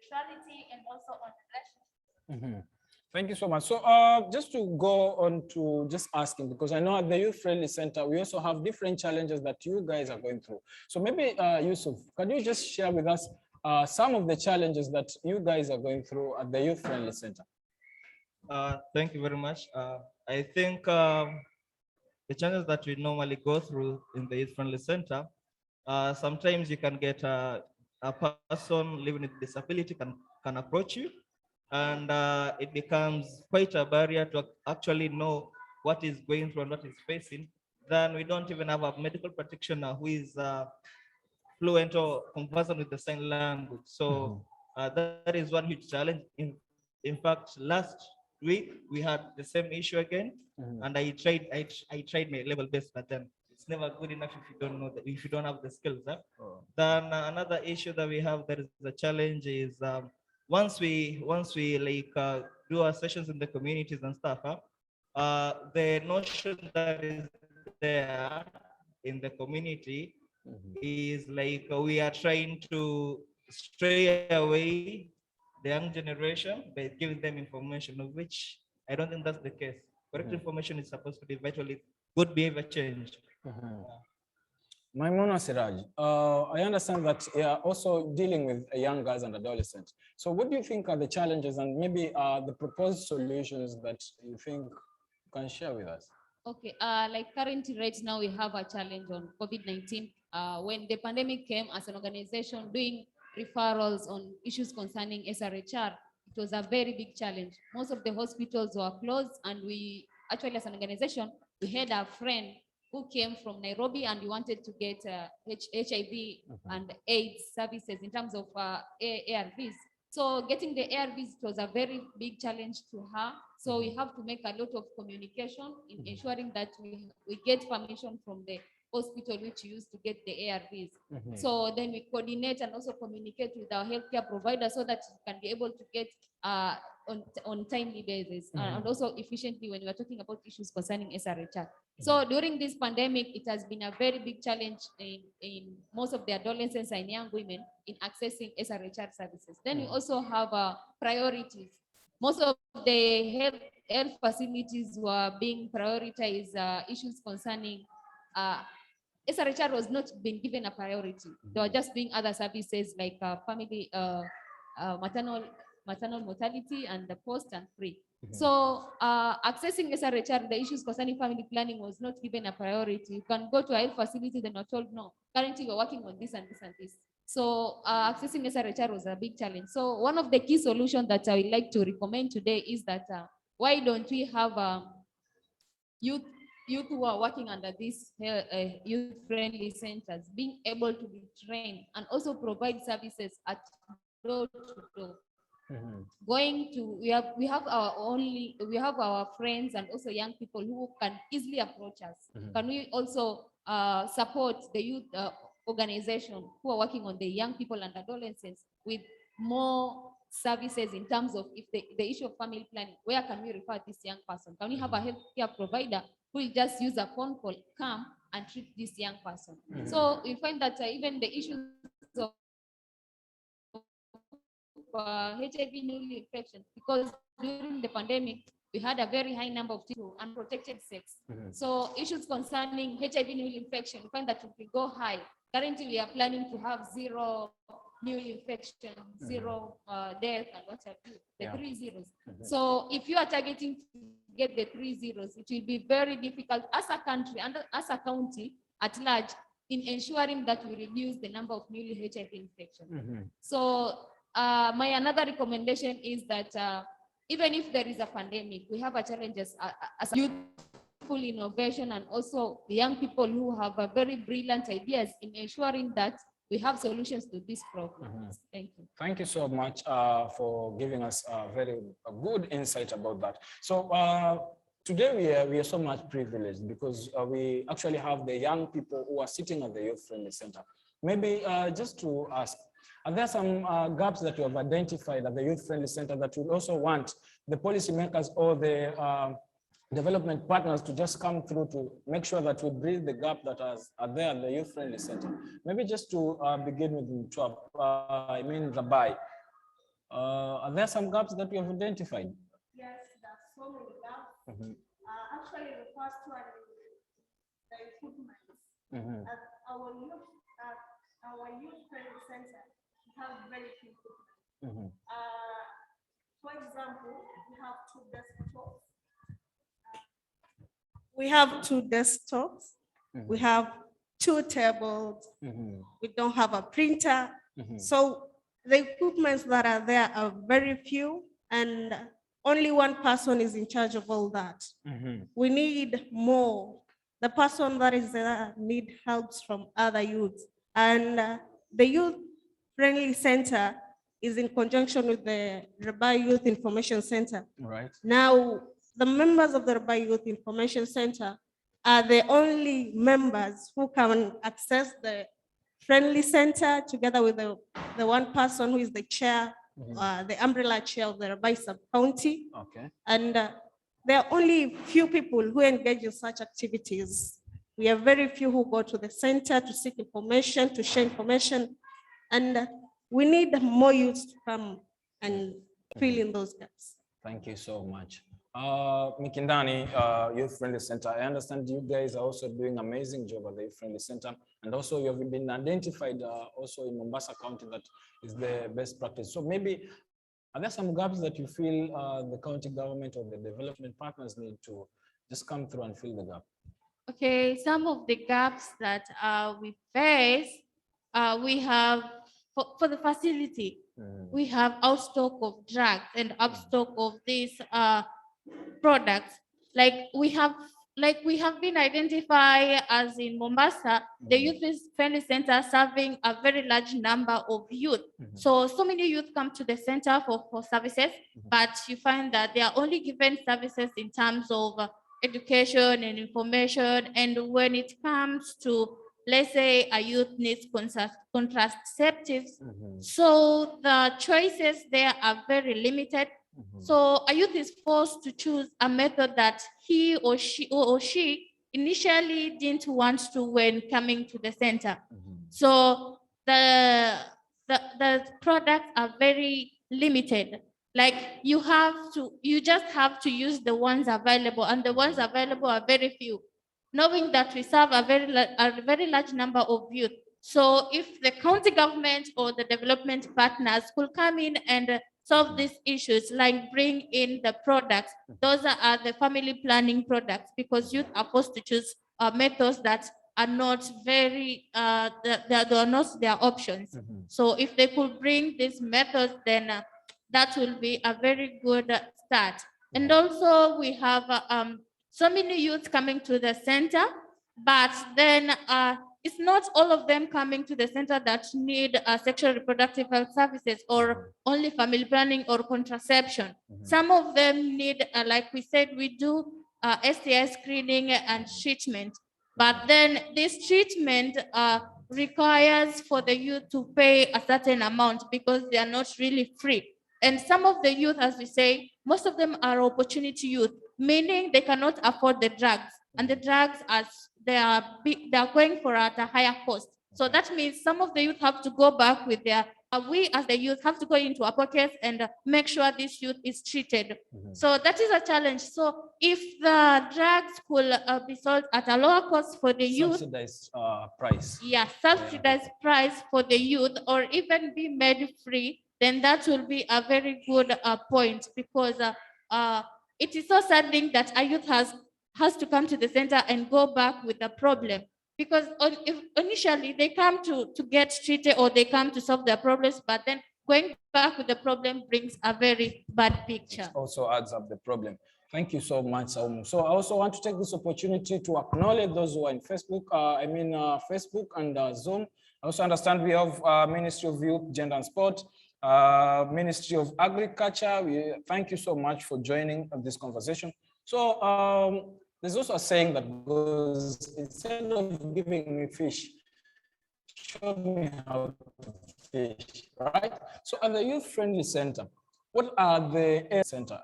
sexuality, and also on relationships. Thank you so much. So just to go on to just asking, because I know at the Youth Friendly Center, we also have different challenges that you guys are going through. So maybe Yusuf, can you just share with us some of the challenges that you guys are going through at the Youth Friendly Center? Thank you very much. I think the challenges that we normally go through in the Youth Friendly Center, sometimes you can get a person living with disability can approach you, and it becomes quite a barrier to actually know what is going through and what is facing. Then we don't even have a medical practitioner who is fluent or conversant with the sign language. So that is one huge challenge. In fact, last week we had the same issue again, and I tried my level best, but then it's never good enough if you don't know that, if you don't have the skills. Then another issue that we have that is a challenge is once we like do our sessions in the communities and stuff, the notion that is there in the community is like we are trying to stray away the young generation by giving them information, of which I don't think that's the case. Correct information is supposed to be virtually good behavior change. Maimuna Siraj, I understand that you are also dealing with young girls and adolescents. So what do you think are the challenges and maybe the proposed solutions that you think you can share with us? Okay, like currently right now we have a challenge on COVID-19. When the pandemic came, as an organization doing referrals on issues concerning SRHR, it was a very big challenge. Most of the hospitals were closed, and we actually, as an organization, we had a friend who came from Nairobi and we wanted to get HIV and AIDS services in terms of ARVs. So getting the ARVs was a very big challenge to her. So we have to make a lot of communication in ensuring that we get permission from the hospital which used to get the ARVs. So then we coordinate and also communicate with our healthcare provider so that we can be able to get on timely basis and also efficiently when we're talking about issues concerning SRHR. So during this pandemic, it has been a very big challenge in most of the adolescents and young women in accessing SRHR services. Then we also have priorities. Most of the health facilities were being prioritized issues concerning SRHR was not being given a priority. They were just doing other services like family, maternal mortality and the post and pre. So accessing SRHR, the issues concerning family planning was not given a priority. You can go to a health facility, then you're told, no, currently we're working on this and this and this. So accessing SRHR was a big challenge. So one of the key solutions that I would like to recommend today is that why don't we have youth who are working under these youth-friendly centers being able to be trained and also provide services at door to door. Going to we have our friends and also young people who can easily approach us. Can we also support the youth organization who are working on the young people and adolescents with more services in terms of if the issue of family planning, where can we refer this young person? Can we have a healthcare provider who will just use a phone call, come and treat this young person? So we find that even the issues of HIV newly infections, because during the pandemic, we had a very high number of people unprotected sex. So issues concerning HIV newly infection, we find that if we go high, currently we are planning to have 0 new infection, 0 death, and what have you, the 3 zeros. So if you are targeting to get the 3 zeros, it will be very difficult as a country and as a county at large in ensuring that we reduce the number of newly HIV infections. So my another recommendation is that even if there is a pandemic, we have a challenges as a youthful innovation and also the young people who have a very brilliant ideas in ensuring that we have solutions to these problems. Thank you. Thank you so much for giving us a very good insight about that. So today we are so much privileged because we actually have the young people who are sitting at the Youth Friendly Center. Maybe just to ask, are there some gaps that you have identified at the Youth Friendly Center that you also want the policymakers or the development partners to just come through to make sure that we bridge the gap that are there at the Youth Friendly Center? Maybe just to begin with Rabai. Are there some gaps that we have identified? Yes, there's so many gaps. Mhm. Actually, the first one is the equipment. Mhm. At our youth training center, we have very few equipment. Mhm. For example, we have two desktops. We have two desktops. We have two tables. Mhm. We don't have a printer. Mhm. So the equipments that are there are very few, and only one person is in charge of all that. Mhm. We need more. The person that is there need helps from other youths. And the Youth Friendly Center is in conjunction with the Rabai Youth Information Center. Right. Now, the members of the Rabai Youth Information Center are the only members who can access the Friendly Center together with the one person who is the chair, the umbrella chair of the Rabai sub-county. Okay. And there are only few people who engage in such activities. We have very few who go to the center to seek information, to share information, and we need more youths to come and fill in those gaps. Thank you so much. Mikindani, Youth Friendly Center, I understand you guys are also doing amazing job at the Youth Friendly Center, and also you have been identified also in Mombasa County that is the best practice. So maybe, are there some gaps that you feel the county government or the development partners need to just come through and fill the gap? Okay, some of the gaps that we face, we have for the facility, we have outstock of drugs and outstock of these products. Like we have been identified as in Mombasa, the Youth Friendly Center serving a very large number of youth. So many youth come to the center for services, but you find that they are only given services in terms of education and information. And when it comes to, let's say, a youth needs contraceptives, so the choices there are very limited. So a youth is forced to choose a method that he or she initially didn't want to when coming to the center. So the products are very limited. Like you just have to use the ones available, and the ones available are very few. Knowing that we serve a very large number of youth. So if the county government or the development partners could come in and solve these issues, like bring in the products, those are the family planning products, because youth are forced to choose methods that are not very, they are not their options. So if they could bring these methods, then that will be a very good start. And also we have so many youth coming to the center, but then it's not all of them coming to the center that need sexual reproductive health services or only family planning or contraception. Some of them need, like we said, we do STI screening and treatment, but then this treatment requires for the youth to pay a certain amount because they are not really free. And some of the youth, as we say, most of them are opportunity youth, meaning they cannot afford the drugs, and the drugs they are going for at a higher cost. So that means some of the youth have to go back with their, we as the youth have to go into our pockets and make sure this youth is treated. So that is a challenge. So if the drugs could be sold at a lower cost for the youth, Subsidized price. yeah, subsidized price for the youth, or even be made free, then that will be a very good point, because it is so saddening that a youth has to come to the center and go back with a problem, because if initially they come to get treated or they come to solve their problems, but then going back with the problem brings a very bad picture. It also adds up the problem. Thank you so much, Saumu. So I also want to take this opportunity to acknowledge those who are in Facebook, Facebook and Zoom. I also understand we have Ministry of Youth, Gender and Sport, Ministry of Agriculture. Thank you so much for joining this conversation. So there's also a saying that goes, instead of giving me fish, show me how to fish, right? So at the Youth Friendly Center, what are the center?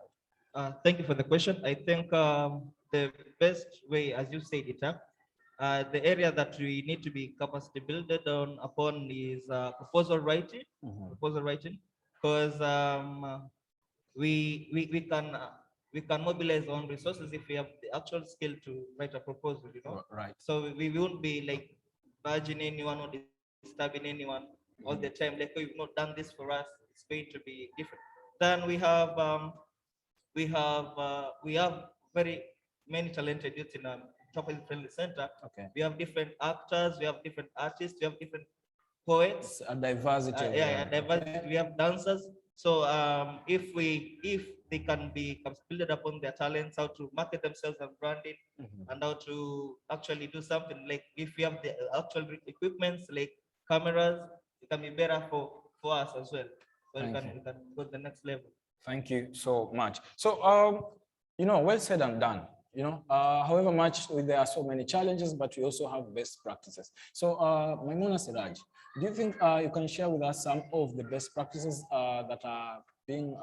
Thank you for the question. I think the best way, as you said it, the area that we need to be capacity builded upon is proposal writing. because we can mobilize our own resources if we have the actual skill to write a proposal, you know. Right. So we won't be like badging anyone or disturbing anyone all the time. Like, oh, you've not done this for us. It's going to be different. Then we have very many talented youth in a Chopper Friendly Center. Okay. We have different actors, we have different artists, we have different poets. It's a diversity. Diversity. We have dancers. So if they can be build upon their talents, how to market themselves and branding, and how to actually do something, like if we have the actual equipments like cameras, it can be better for us as well. So we can go to the next level. Thank you so much. So well said and done. However much there are so many challenges, but we also have best practices. So Maimuna Siraj, do you think you can share with us some of the best practices that are being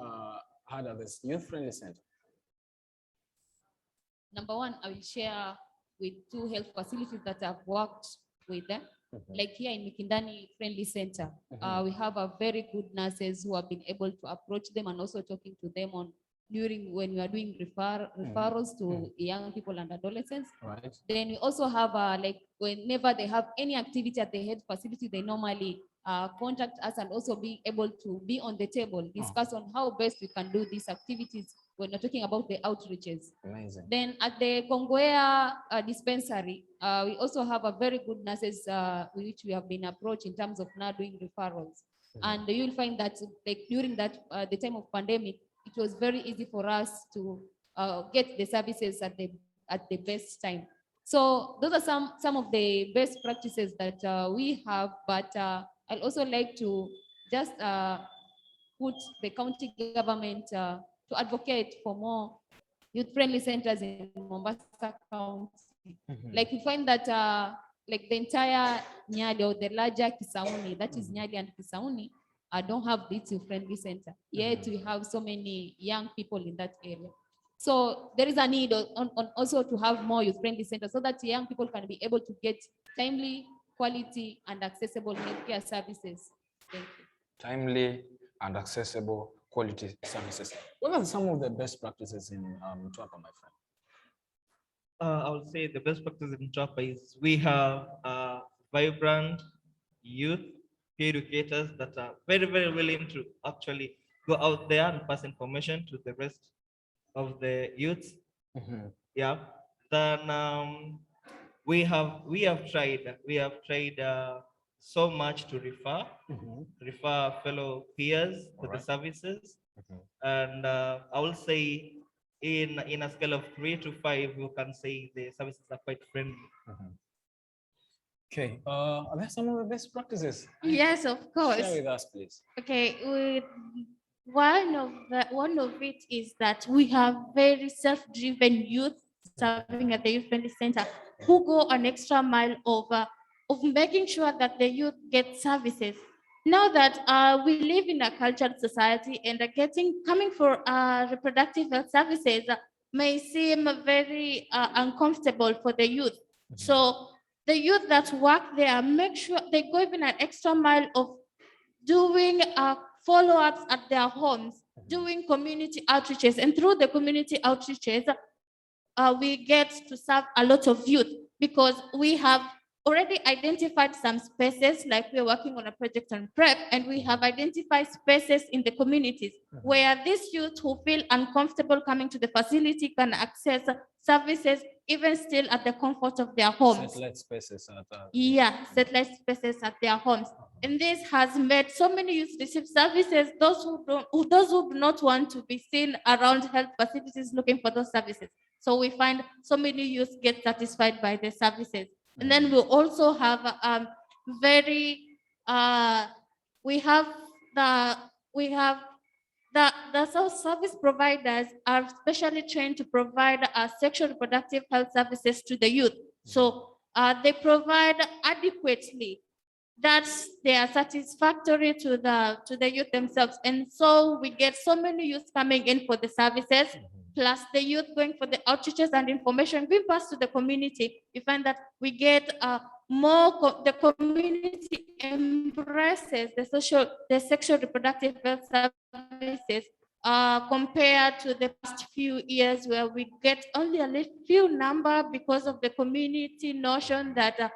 had at this youth-friendly center? Number one, I will share with 2 health facilities that I've worked with them. Like here in Mikindani Friendly Center, we have a very good nurses who have been able to approach them and also talking to them on during when we are doing referrals to young people and adolescents. Right. Then we also have like whenever they have any activity at the health facility, they normally contact us and also be able to be on the table, discuss on how best we can do these activities when we're talking about the outreaches. Amazing. Then at the Kongwea dispensary, we also have a very good nurses which we have been approached in terms of now doing referrals. And you'll find that like during that the time of pandemic, it was very easy for us to get the services at the best time. So those are some of the best practices that we have, but I'd also like to just put the county government to advocate for more youth-friendly centers in Mombasa County. Like we find that like the entire Nyali or the larger Kisauni, that is Nyali and Kisauni, don't have this youth-friendly center. Yet we have so many young people in that area. So there is a need on also to have more youth-friendly centers so that young people can be able to get timely, quality, and accessible healthcare services. Thank you. Timely and accessible quality services. What are some of the best practices in Mtwapa, my friend? I would say the best practice in Mtwapa is we have vibrant youth educators that are very, very willing to actually go out there and pass information to the rest of the youths. Yeah. Then we have tried so much to refer fellow peers to the services, and I will say in a scale of 3 to 5, you can say the services are quite friendly. Okay, are there some of the best practices? Yes, of course. Share with us, please. Okay, one of it is that we have very self-driven youth serving at the youth friendly center who go an extra mile of making sure that the youth get services. Now that we live in a cultured society and coming for reproductive health services may seem very uncomfortable for the youth. So the youth that work there make sure they go even an extra mile of doing follow-ups at their homes, doing community outreaches, and through the community outreaches, we get to serve a lot of youth because we have already identified some spaces, like we're working on a project on PrEP, and we have identified spaces in the communities where these youth who feel uncomfortable coming to the facility can access services even still at the comfort of their homes. Satellite spaces. Satellite spaces at their homes. And this has made so many youth receive services, those who do not want to be seen around health facilities looking for those services. So we find so many youth get satisfied by the services. And then we also have the service providers are specially trained to provide sexual reproductive health services to the youth. So they provide adequately that they are satisfactory to the youth themselves. And so we get so many youth coming in for the services, plus the youth going for the outreaches and information being passed to the community. We find that we get the community embraces the sexual reproductive health services compared to the past few years where we get only a few number because of the community notion that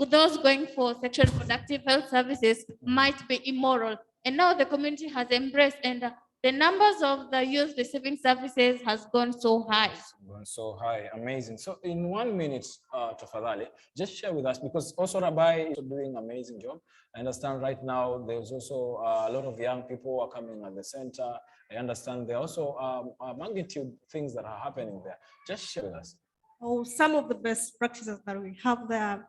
those going for sexual reproductive health services might be immoral. And now the community has embraced, and the numbers of the youth receiving services has gone so high. Gone so high, amazing. So in 1 minute, tafadhali, just share with us, because also Rabai is doing amazing job. I understand right now there's also a lot of young people who are coming at the center. I understand there are also a magnitude things that are happening there. Just share with us. Oh, some of the best practices that we have there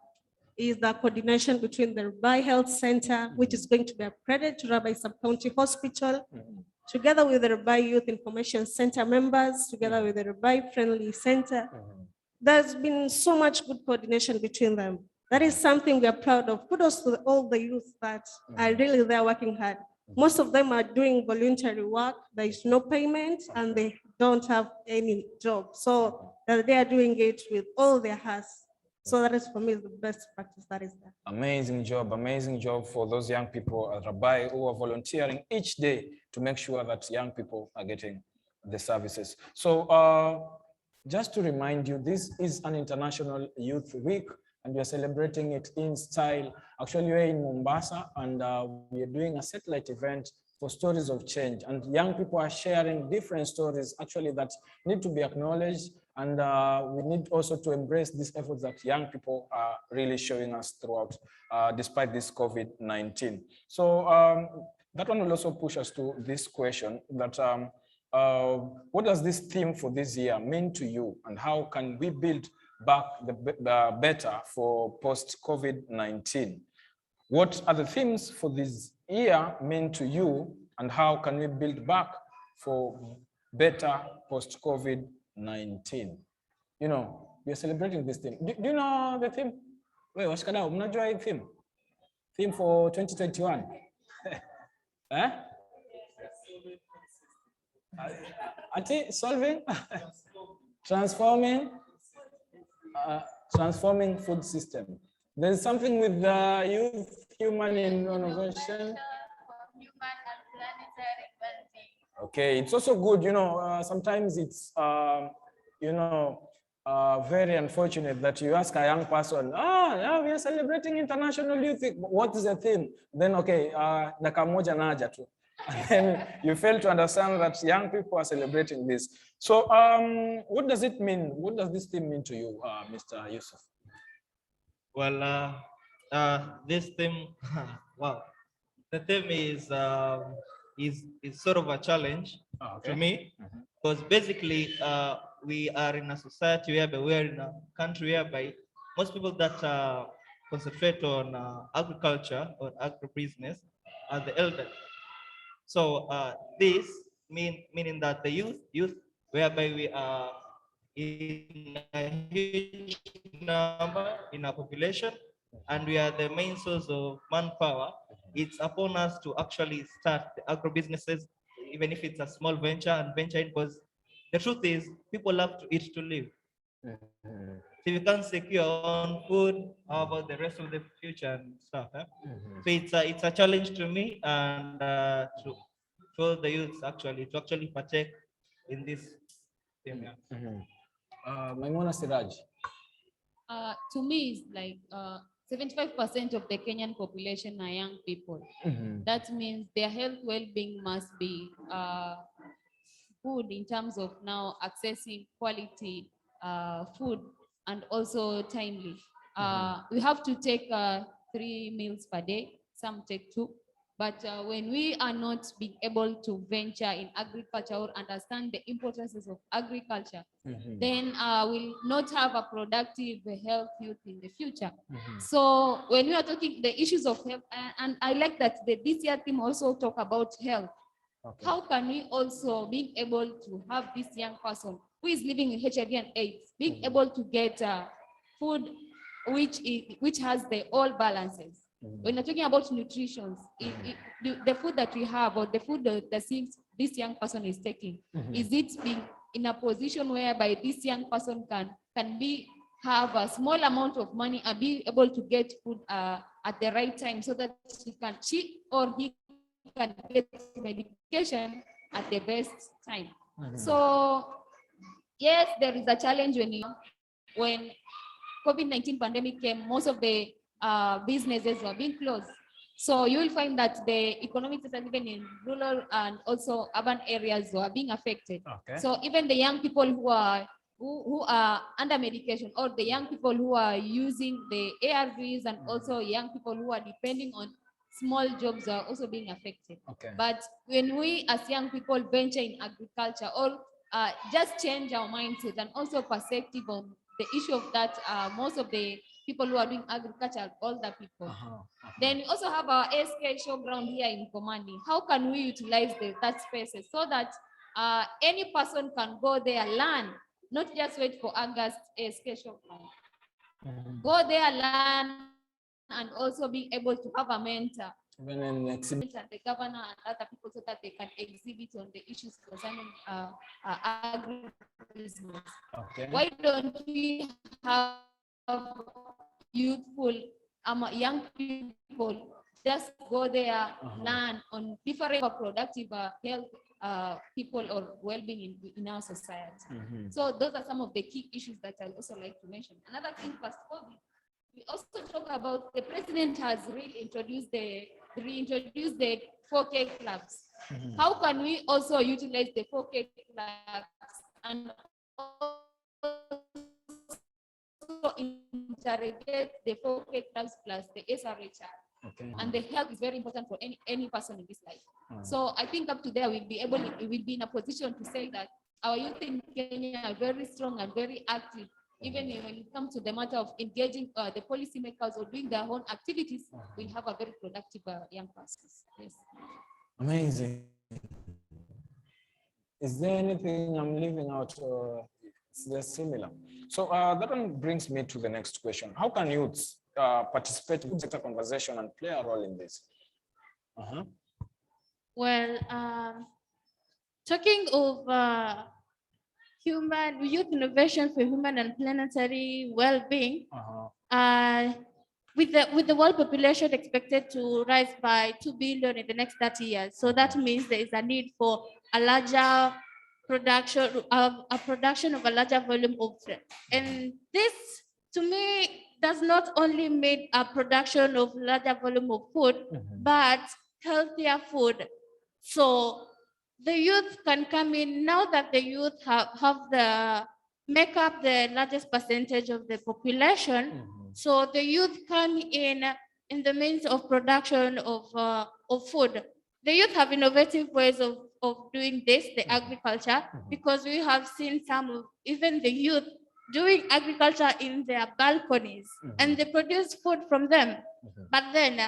is the coordination between the Rabai Health Center, which is going to be upgraded to Rabai Sub-County Hospital, together with the Rabai Youth Information Center members, together with the Rabai Friendly Center. There's been so much good coordination between them. That is something we are proud of. Kudos to all the youth that are really there working hard. Most of them are doing voluntary work. There is no payment and they don't have any job. So they are doing it with all their hearts. So that is for me the best practice that is there. Amazing job for those young people at Rabai who are volunteering each day to make sure that young people are getting the services. So just to remind you, this is an International Youth Week and we are celebrating it in style. Actually, we're in Mombasa and we are doing a satellite event for stories of change, and young people are sharing different stories actually that need to be acknowledged, and we need also to embrace these efforts that young people are really showing us throughout despite this COVID-19. So that one will also push us to this question that what does this theme for this year mean to you, and how can we build back the better for post-COVID-19? What are the themes for this year mean to you, and how can we build back for better post-COVID-19? You know, we are celebrating this theme. Do you know the theme? Wait, washikadau, mnajua hii theme? Theme for 2021? Eh? Ati solving? Transforming food system. There's something with the youth, human innovation. Okay, it's also good, you know, sometimes it's, very unfortunate that you ask a young person, yeah, we are celebrating International Youth Week. What is the theme? Then, okay, daka moja naja tu. And then you fail to understand that young people are celebrating this. So what does it mean? What does this theme mean to you, Mr. Yusuf? Well, this theme, wow, the theme is sort of a challenge to me, because basically we are in a society whereby we are in a country whereby most people that concentrate on agriculture or agribusiness are the elderly. So this meaning that the youth whereby we are in a huge number in our population, and we are the main source of manpower. It's upon us to actually start the agro businesses, even if it's a small venture, and venture in, because the truth is people love to eat to live. So if you can't secure your own food, how about the rest of the future and stuff? So it's a challenge to me and to all the youths actually to actually partake in this thing. Maimuna Siraj. To me, it's like 75% of the Kenyan population are young people. That means their health well-being must be good in terms of now accessing quality food and also timely. We have to take 3 meals per day, some take 2. But when we are not being able to venture in agriculture or understand the importances of agriculture, then we'll not have a productive health youth in the future. So when we are talking the issues of health, and I like that this year theme also talk about health. Okay. How can we also be able to have this young person who is living with HIV and AIDS, being able to get food which has the all balances? When you're talking about nutrition, the food that we have or the food that this young person is taking, is it being in a position whereby this young person can be have a small amount of money and be able to get food at the right time so that she or he can get medication at the best time. So yes, there is a challenge when COVID-19 pandemic came, most of the businesses were being closed. So you will find that the economic system, even in rural and also urban areas, were being affected. Okay. So even the young people who are under medication, or the young people who are using the ARVs, and also young people who are depending on small jobs are also being affected. Okay. But when we as young people venture in agriculture, or just change our mindset and also perspective on the issue of that, most of the people who are doing agriculture are older people. Then we also have our SK showground here in Komani. How can we utilize that spaces so that any person can go there, learn, not just wait for August SK showground. Go there, learn, and also be able to have a mentor. Even in The governor and other people, so that they can exhibit on the issues concerning agribusiness. Okay. Why don't we have youthful, young people just go there, learn on different productive health people or well-being in our society. So those are some of the key issues that I also like to mention. Another thing, post-COVID, we also talk about the president has reintroduced the 4K clubs. How can we also utilize the 4K clubs and also interrogate the 4K clubs plus the SRHR? Okay. And the health is very important for any person in this life. So I think up to there we'll be in a position to say that our youth in Kenya are very strong and very active, even when it comes to the matter of engaging the policymakers or doing their own activities. We have a very productive young persons. Yes. Amazing. Is there anything I'm leaving out? Is there similar? So that one brings me to the next question. How can youths participate in sector conversation and play a role in this? Well, talking of youth innovation for human and planetary well-being, with the world population expected to rise by 2 billion in the next 30 years, so that means there is a need for a larger production, a production of a larger volume of food. And this, to me, does not only mean a production of larger volume of food, but healthier food. So the youth can come in now that the youth make up the largest percentage of the population. So the youth come in the means of production of food. The youth have innovative ways of doing this, the agriculture, because we have seen some of even the youth doing agriculture in their balconies, and they produce food from them. But then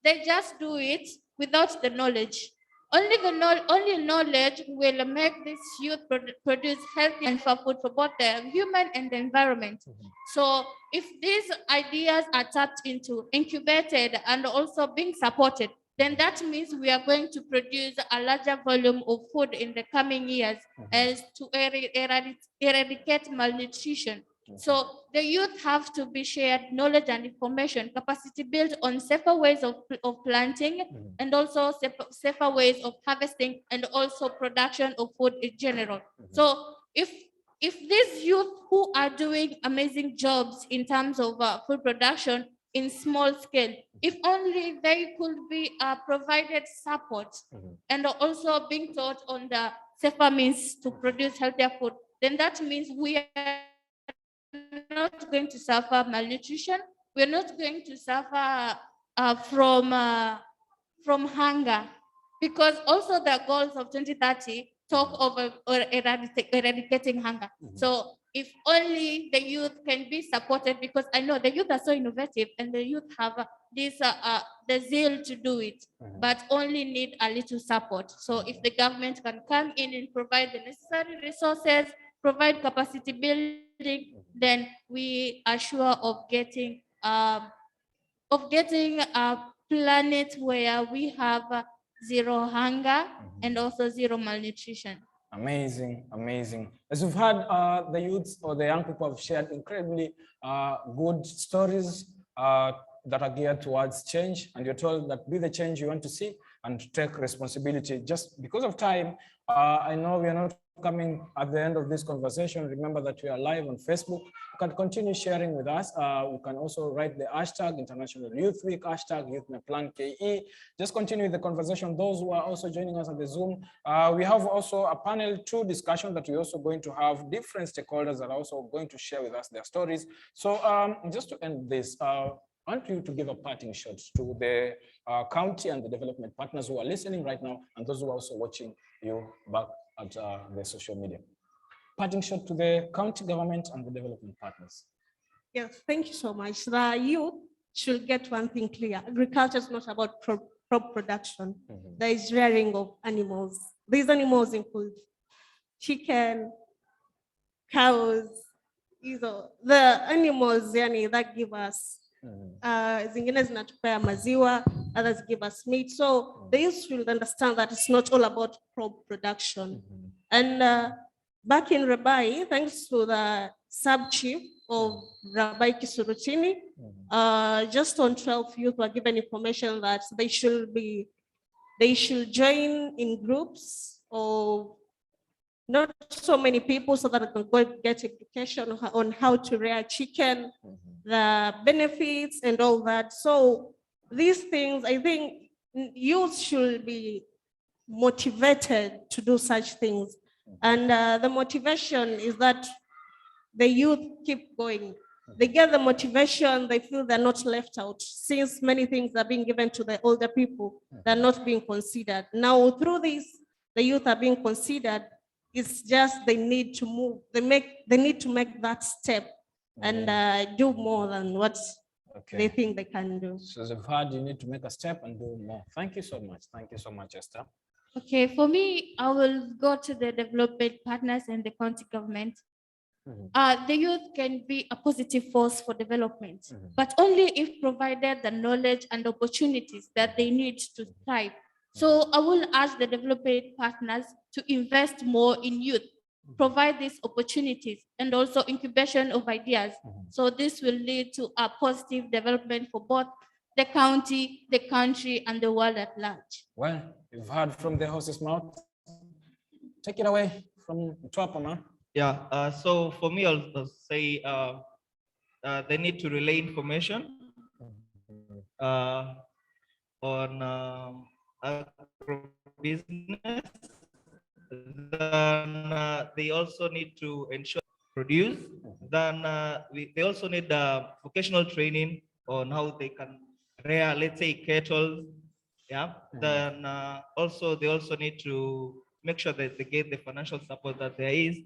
they just do it without the knowledge. Only knowledge will make this youth produce healthy and for food for both the human and the environment. So if these ideas are tapped into, incubated, and also being supported, then that means we are going to produce a larger volume of food in the coming years as to eradicate malnutrition. So the youth have to be shared knowledge and information, capacity built on safer ways of planting, and also safer ways of harvesting, and also production of food in general. So if these youth who are doing amazing jobs in terms of food production in small scale, if only they could be provided support and also being taught on the safer means to produce healthier food, then that means we are not going to suffer malnutrition. We're not going to suffer from hunger, because also the goals of 2030 talk of eradicating hunger. So if only the youth can be supported, because I know the youth are so innovative and the youth have the zeal to do it, but only need a little support. So if the government can come in and provide the necessary resources, provide capacity building, then we are sure of getting a planet where we have zero hunger and also zero malnutrition. Amazing, amazing. As you've heard, the youths or the young people have shared incredibly good stories that are geared towards change, and you're told that be the change you want to see and take responsibility. Just because of time, I know we are not coming at the end of this conversation. Remember that we are live on Facebook. You can continue sharing with us. You can also write the hashtag International Youth Week, hashtag Youth May Plan KE. Just continue the conversation. Those who are also joining us on the Zoom, we have also a panel 2 discussion that we're also going to have different stakeholders that are also going to share with us their stories. So just to end this, I want you to give a parting shot to the county and the development partners who are listening right now, and those who are also watching you back at the social media. Parting shot to the county government and the development partners. Yes, thank you so much. The youth should get one thing clear. Agriculture is not about crop production. There is rearing of animals. These animals include chicken, cows, the animals yani, that give us zingine zinatupea maziwa, others give us meat. So the youth should understand that it's not all about crop production. And back in Rabai, thanks to the sub-chief of Rabai Kisurutini, just on 12 youth were given information that they should join in groups of not so many people so that they can go get education on how to rear chicken, the benefits and all that. So these things, I think youth should be motivated to do such things. And the motivation is that the youth keep going. They get the motivation, they feel they're not left out. Since many things are being given to the older people, they're not being considered. Now through this, the youth are being considered. It's just they need to move. They need to make that step and do more than what they think they can do. So as you've heard, you need to make a step and do more. Thank you so much. Thank you so much, Esther. Okay, for me, I will go to the development partners and the county government. The youth can be a positive force for development, but only if provided the knowledge and opportunities that they need to thrive. So I will ask the development partners to invest more in youth, provide these opportunities and also incubation of ideas. So this will lead to a positive development for both the county, the country, and the world at large. Well, you've heard from the horse's mouth. Take it away from Twapama. Yeah, so for me, I'll say they need to relay information on agribusiness. Then they also need to ensure produce. Then they also need vocational training on how they can rear, let's say, cattle. Yeah. Then also they also need to make sure that they get the financial support that there is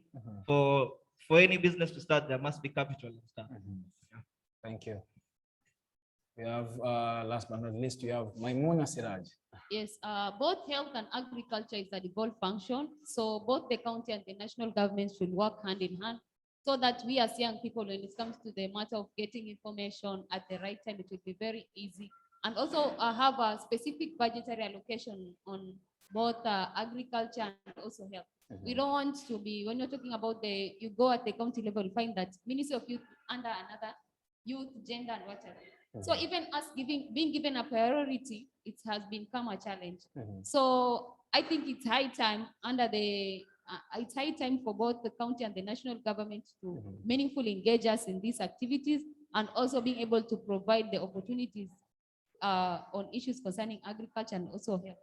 for any business to start. There must be capital and stuff. Thank you. We have, last but not least, you have Maimuna Siraj. Yes, both health and agriculture is a devolved function. So both the county and the national government should work hand in hand so that we as young people, when it comes to the matter of getting information at the right time, it will be very easy. And also have a specific budgetary allocation on both agriculture and also health. We don't want to be, when you're talking about you go at the county level, you find that Ministry of Youth under another, youth, gender, and whatever. So even us being given a priority, it has become a challenge. So I think it's high time it's high time for both the county and the national government to meaningfully engage us in these activities and also being able to provide the opportunities on issues concerning agriculture and also health.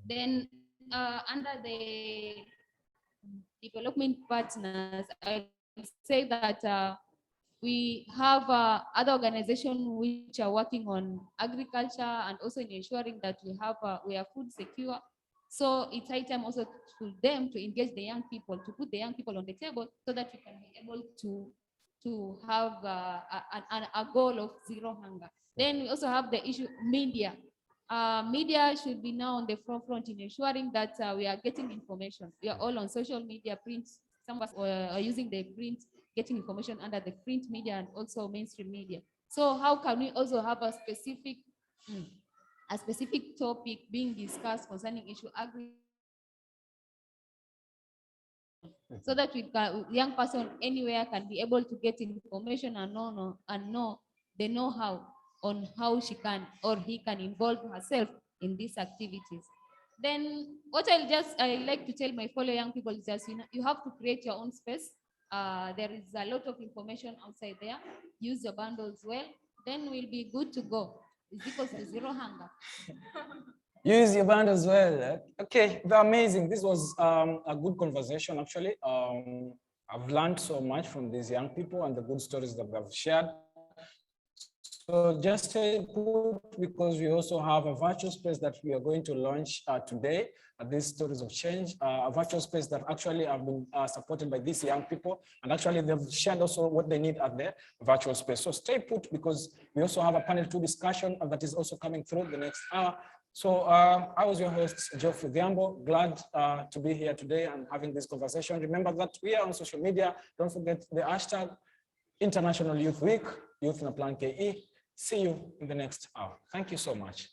Then under the development partners, I say that we have other organizations which are working on agriculture and also in ensuring that we are food secure. So it's high time also to them to engage the young people, to put the young people on the table so that we can be able to have a goal of zero hunger. Then we also have the issue media. Media should be now on the forefront in ensuring that we are getting information. We are all on social media, print. Some of us are using the print, getting information under the print media and also mainstream media. So how can we also have a specific topic being discussed concerning issue agriculture so that young person anywhere can be able to get information and know the know-how on how she can or he can involve herself in these activities. Then what I like to tell my fellow young people is just, you have to create your own space. There is a lot of information outside there. Use your bundles well, then we'll be good to go. It's equals to zero hunger. Use your band as well. Okay, amazing. This was a good conversation, actually. I've learned so much from these young people and the good stories that they've shared. So just to put, because we also have a virtual space that we are going to launch today, these stories of change, a virtual space that actually have been supported by these young people, and actually they've shared also what they need at the virtual space. So stay put, because we also have a panel 2 discussion that is also coming through the next hour. So I was your host, Geoffrey Dhiambo. Glad to be here today and having this conversation. Remember that we are on social media. Don't forget the hashtag International Youth Week, Youth na Plan KE. See you in the next hour. Thank you so much.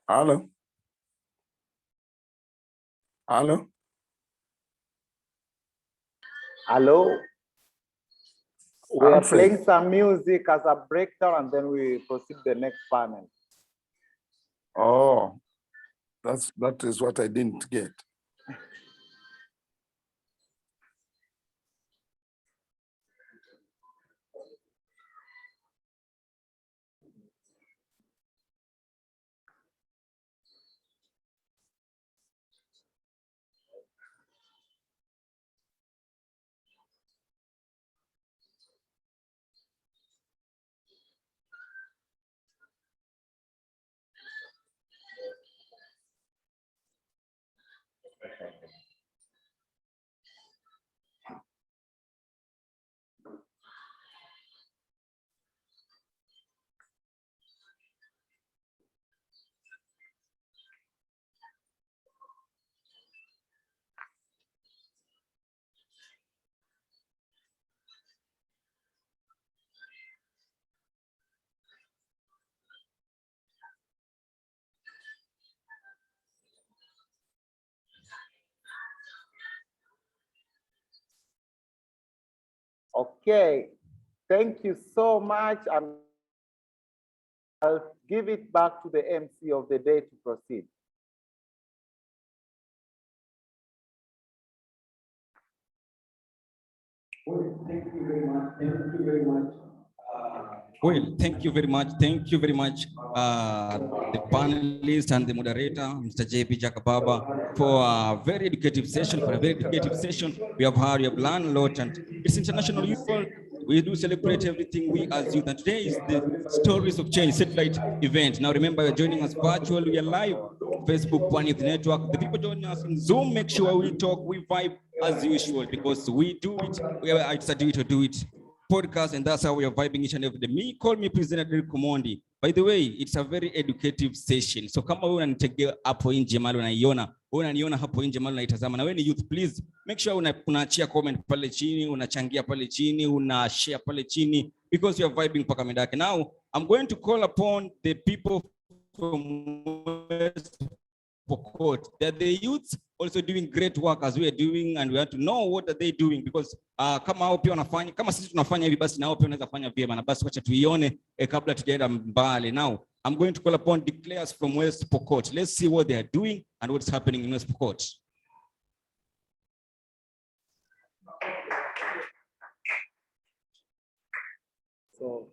Hello. Hello. Hello. We are Alfred. playing some music as a breakdown, and then we proceed to the next panel. Oh, that is what I didn't get. Okay, thank you so much. And I'll give it back to the MC of the day to proceed. Well, thank you very much. Thank you very much. Well, thank you very much. Thank you very much, the panelists and the moderator, Mr. JP Jakababa, for a very educative session. We have learned a lot, and it's International Youth World. We do celebrate everything we as youth, and today is the Stories of Change satellite event. Now remember, you're joining us virtually. We are live, Facebook One Youth Network. The people joining us in Zoom, make sure we talk, we vibe as usual, because we do it. It's a do it or do it podcast, and that's how we are vibing each and every day. Call me President Eric Komondi. By the way, it's a very educative session. So kama wewe unanitegea hapo nje mahali unaniona hapo nje mahali unaitazama, na wewe ni youth, please make sure unaachia comment pale chini, unachangia pale chini, una share pale chini, because you are vibing mpaka midake. Now I'm going to call upon the people from West Pokot. They're the youths also doing great work as we are doing, and we have to know what are they doing, because kama hao pia wanafanya, kama sisi tunafanya hivi, basi na hao pia wanaweza fanya vyema, na basi wacha tuione kabla tujaenda mbali. Now I'm going to call upon declares from West Pokot. Let's see what they are doing and what's happening in West Pokot. So,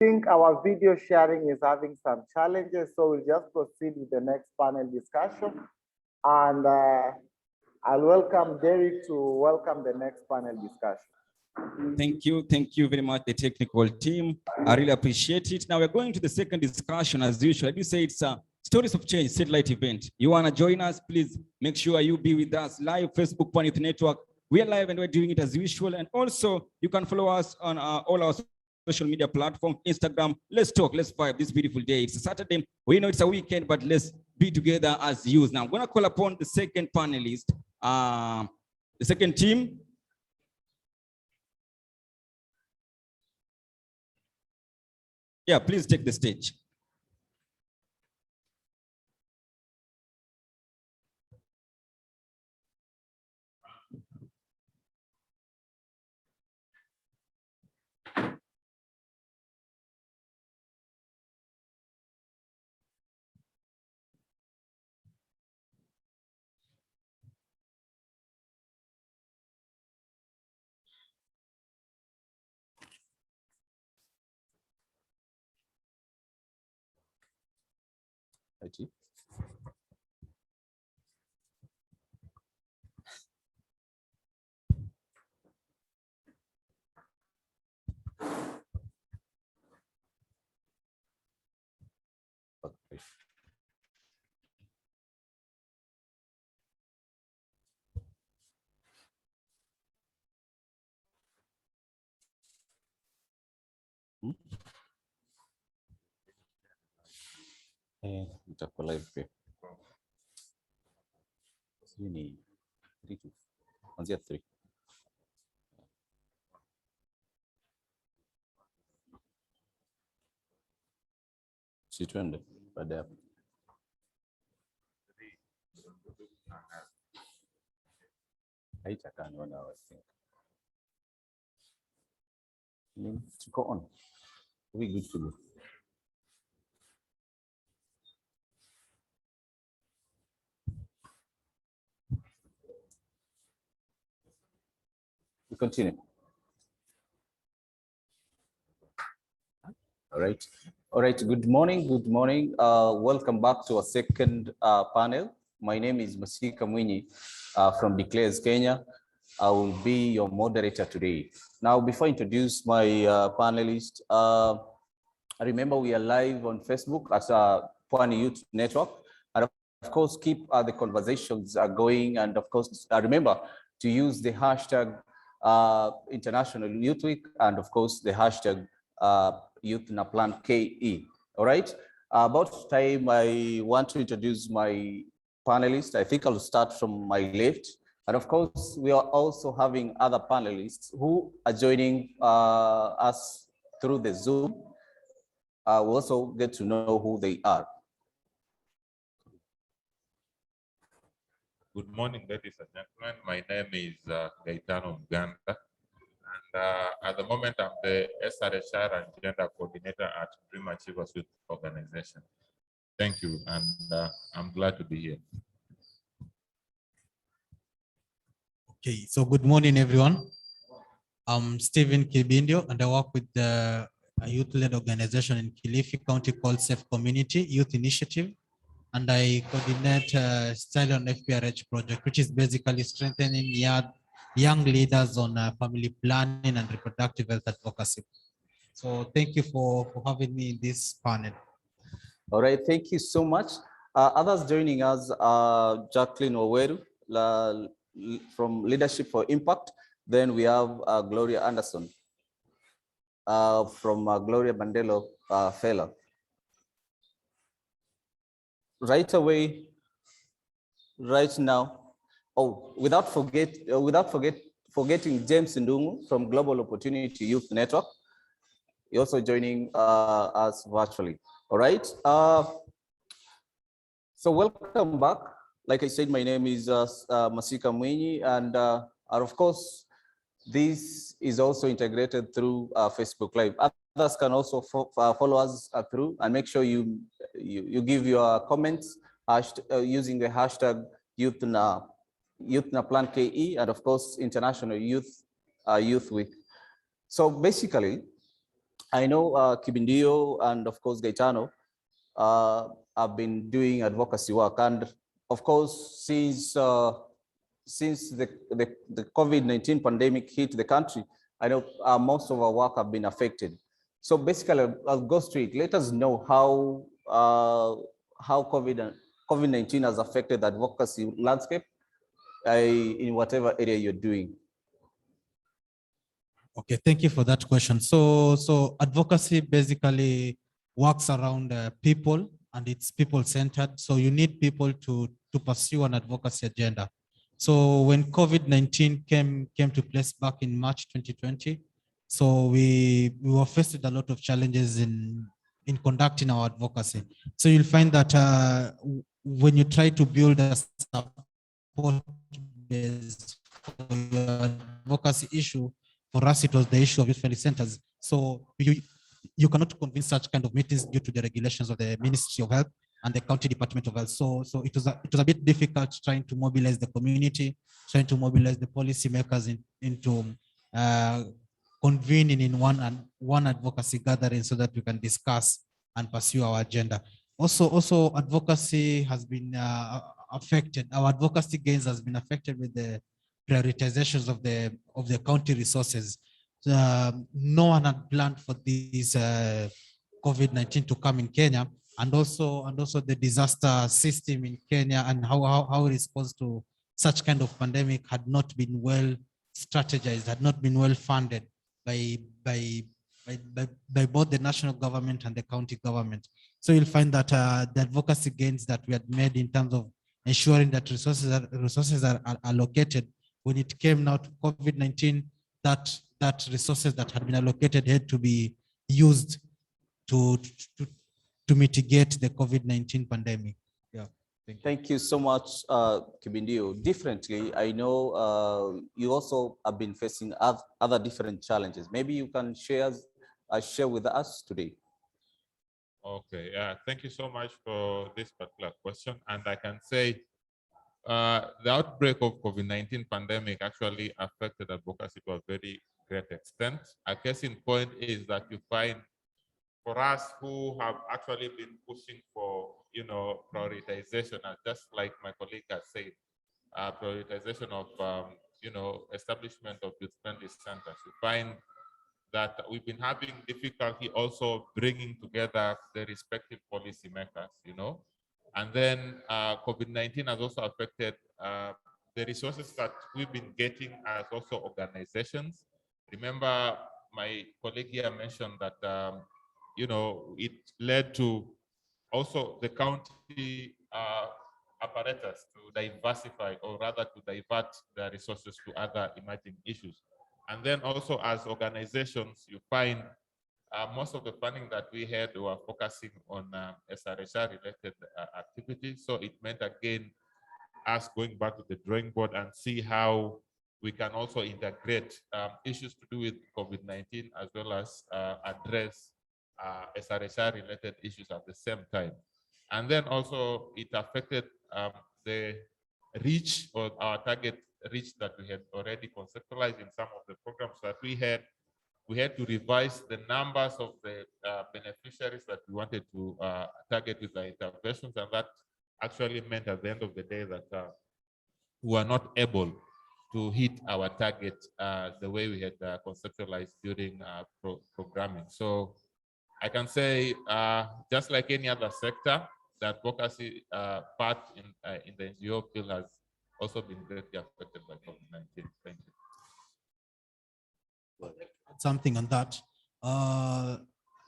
Think our video sharing is having some challenges, so we'll just proceed with the next panel discussion. And I'll welcome Derek to welcome the next panel discussion. Thank you very much, the technical team. I really appreciate it. Now we're going to the second discussion as usual. You say it's a Stories of Change satellite event. You want to join us? Please make sure you be with us live, Facebook Pan Youth Network. We are live and we're doing it as usual. And also you can follow us on all our social media platforms, Instagram. Let's talk, let's vibe this beautiful day. It's a Saturday. We know it's a weekend, but let's be together as youth. Now I'm going to call upon the second panelist, the second team. Yeah, please take the stage. IT. Okay. Nitakuwa live pia. Hii ni 3 to kuanzia 3. Si tuende baada ya haitakaa ni 1 hour, I think. Tuko on. We good to go. We continue. All right. All right. Good morning. Good morning. Welcome back to our second panel. My name is Masika Mwinyi from Declares, Kenya. I will be your moderator today. Now, before I introduce my panelists, remember we are live on Facebook as a Pan Youth Network. And of course, keep the conversations going. And of course, remember to use the hashtag International Youth Week and of course the hashtag Youth in a Plan KE. All right. About time, I want to introduce my panelists. I think I'll start from my left. And of course, we are also having other panelists who are joining us through the Zoom. We'll also get to know who they are. Good morning, ladies and gentlemen. My name is Gaetano Mganda, and at the moment I'm the SRHR and Gender Coordinator at Dream Achievers Youth Organization. Thank you, and I'm glad to be here. Okay, so good morning, everyone. I'm Stephen Kibindio, and I work with a youth-led organization in Kilifi County called Safe Community Youth Initiative. And I coordinate SLALE on FPRH project, which is basically strengthening young leaders on family planning and reproductive health advocacy. So thank you for having me in this panel. All right, thank you so much. Others joining us are Jacqueline Oweru from Leadership for Impact. Then we have Gloria Anderson from Gloria Bandelo Fellow. Right away, right now, without forgetting James Ndungu from Global Opportunity Youth Network. You're also joining us virtually. All right. So welcome back. Like I said, my name is Masika Mwenyi, and of course, this is also integrated through Facebook Live. Others can also follow us through, and make sure you give your comments using the hashtag Youth na Plan KE, and of course International Youth Week. So basically, I know Kibindio and of course Gaetano have been doing advocacy work, and of course since the COVID-19 pandemic hit the country, I know most of our work have been affected. So basically, I'll go straight. Let us know how COVID-19 has affected the advocacy landscape in whatever area you're doing. Okay, thank you for that question. So advocacy basically works around people, and it's people-centered. So you need people to pursue an advocacy agenda. So when COVID-19 came to place back in March 2020, so we were faced with a lot of challenges in conducting our advocacy. So you'll find that when you try to build a support base for your advocacy issue, for us it was the issue of youth-friendly centers. So you cannot convince such kind of meetings due to the regulations of the Ministry of Health and the County Department of Health. So it was a bit difficult trying to mobilize the community, trying to mobilize the policymakers into convening in one advocacy gathering so that we can discuss and pursue our agenda. Also advocacy has been affected. Our advocacy gains has been affected with the prioritizations of the county resources. No one had planned for this COVID-19 to come in Kenya, and also the disaster system in Kenya and how it responds to such kind of pandemic had not been well strategized, had not been well funded by both the national government and the county government. So you'll find that the advocacy gains that we had made in terms of ensuring that resources are allocated, when it came now to COVID-19, that resources that had been allocated had to be used to mitigate the COVID-19 pandemic. Yeah. Thank you so much, Kibindio. Differently, I know you also have been facing other different challenges. Maybe you can share with us today. Okay, thank you so much for this particular question. And I can say the outbreak of COVID-19 pandemic actually affected advocacy to a very great extent. A case in point is that you find for us who have actually been pushing for, prioritization, and just like my colleague has said, prioritization of, establishment of youth-friendly centers, you find that we've been having difficulty also bringing together the respective policymakers, and then COVID-19 has also affected the resources that we've been getting as also organizations. Remember, my colleague here mentioned that it led to also the county apparatus to diversify, or rather to divert their resources to other emerging issues. And then also as organizations, you find most of the funding that we had were focusing on SRHR related activities. So it meant again us going back to the drawing board and see how we can also integrate issues to do with COVID-19 as well as address SRHR related issues at the same time. And then also it affected the reach, or our target reach, that we had already conceptualized in some of the programs that we had. We had to revise the numbers of the beneficiaries that we wanted to target with our interventions, and that actually meant at the end of the day that we were not able to hit our target the way we had conceptualized during programming. So I can say, just like any other sector, the advocacy part in the NGO field has also been greatly affected by COVID-19. Thank you. Something on that.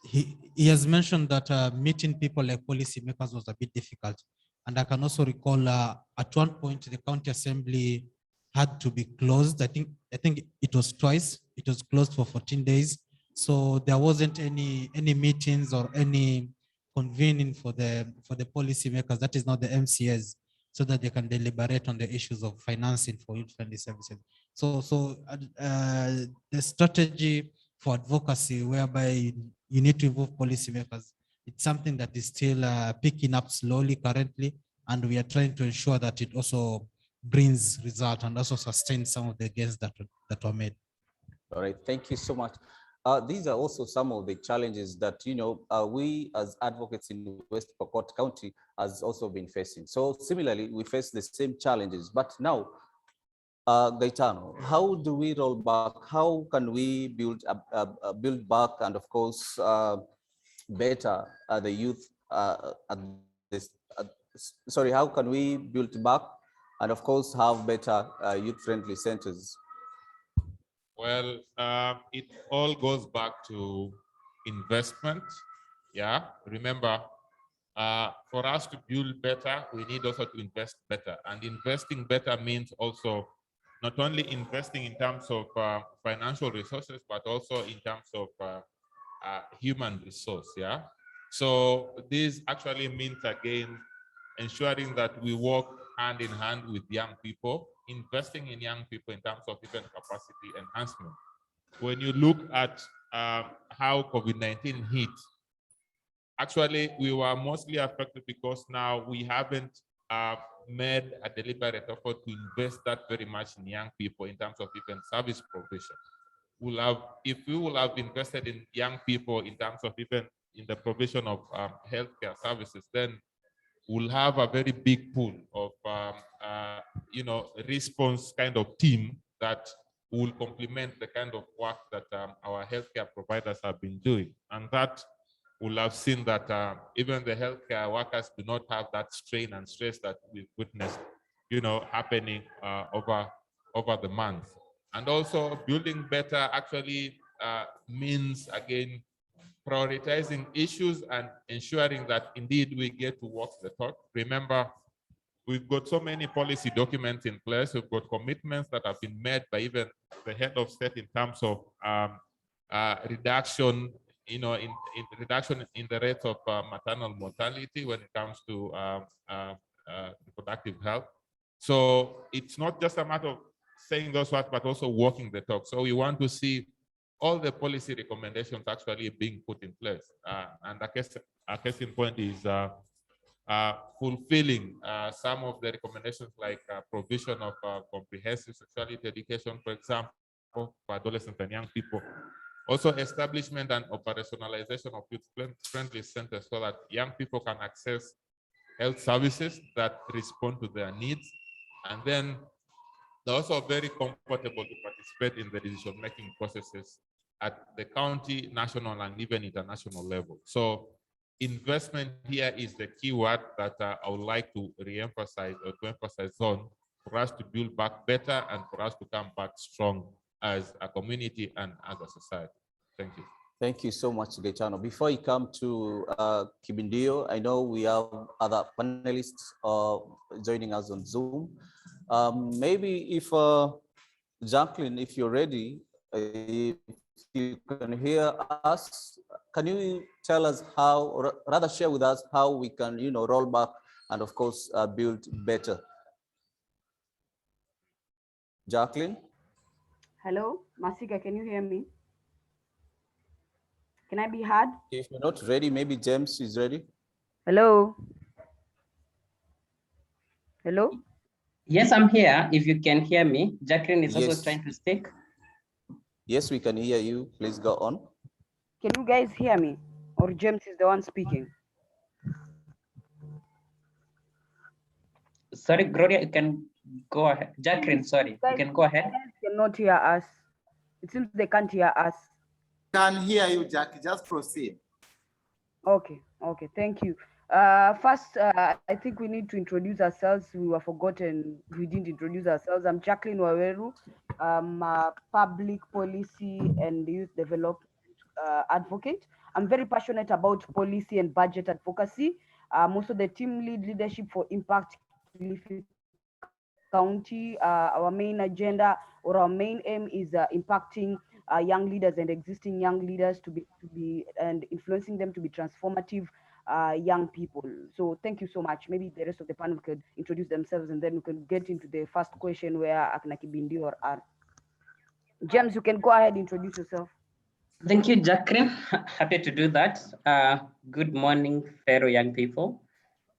He has mentioned that meeting people like policymakers was a bit difficult. And I can also recall at one point the county assembly had to be closed. I think it was twice. It was closed for 14 days. So there wasn't any meetings or any convening for the policymakers, that is not the MCAs, so that they can deliberate on the issues of financing for youth-friendly services. So the strategy for advocacy, whereby you need to involve policymakers, it's something that is still picking up slowly currently, and we are trying to ensure that it also brings result and also sustains some of the gains that were made. All right, thank you so much. These are also some of the challenges that we as advocates in West Pokot County has also been facing. So similarly, we face the same challenges, but now, Gaetano, how do we roll back? How can we build back, and of course better the youth at this? Sorry, how can we build back and of course have better youth-friendly centers? Well, it all goes back to investment. Yeah, remember, for us to build better, we need also to invest better. And investing better means also not only investing in terms of financial resources, but also in terms of human resource. Yeah. So this actually means, again, ensuring that we work hand in hand with young people, investing in young people in terms of even capacity enhancement. When you look at how COVID-19 hit, actually, we were mostly affected because now we haven't made a deliberate effort to invest that very much in young people in terms of even service provision. If we will have invested in young people in terms of even in the provision of healthcare services, then we'll have a very big pool of response kind of team that will complement the kind of work that our healthcare providers have been doing. And that will have seen that even the healthcare workers do not have that strain and stress that we've witnessed, happening over the month. And also building better actually means, again, prioritizing issues and ensuring that indeed we get to walk the talk. Remember, we've got so many policy documents in place. We've got commitments that have been made by even the head of state in terms of reduction, in reduction in the rate of maternal mortality when it comes to reproductive health. So it's not just a matter of saying those words, but also walking the talk. So we want to see all the policy recommendations actually being put in place. And a case in point is fulfilling some of the recommendations, like provision of comprehensive sexuality education, for example, for adolescents and young people. Also establishment and operationalization of youth-friendly centers so that young people can access health services that respond to their needs. And then they're also very comfortable to participate in the decision-making processes at the county, national, and even international level. So investment here is the key word that I would like to re-emphasize or to emphasize on, for us to build back better and for us to come back strong as a community and as a society. Thank you. Thank you so much, Gaetano. Before you come to Kibindio, I know we have other panelists joining us on Zoom. Maybe if Jacqueline, if you're ready, if you can hear us, can you tell us how, or rather share with us how we can, roll back and of course build better? Jacqueline? Hello, Masika, can you hear me? Can I be heard? If you're not ready, maybe James is ready. Hello? Hello? Yes, I'm here. If you can hear me, Jacqueline is also Yes. trying to speak. Yes, we can hear you. Please go on. Can you guys hear me? Or James is the one speaking? Sorry, Gloria, you can go ahead. Jacqueline, sorry, you can go ahead. You guys cannot hear us. It seems they can't hear us. Can hear you, Jackie. Just proceed. Okay, thank you. First, I think we need to introduce ourselves. We were forgotten. We didn't introduce ourselves. I'm Jacqueline Waweru. I'm a public policy and youth development advocate. I'm very passionate about policy and budget advocacy. I'm also the team leadership for Impact Kilifi County. Our main agenda or our aim is impacting young leaders and existing young leaders to be and influencing them to be transformative young people. So thank you so much. Maybe the rest of the panel could introduce themselves and then we can get into the first question where Akna Kibindi or R. James, you can go ahead and introduce yourself. Thank you, Jacqueline. Happy to do that. Good morning, fellow young people.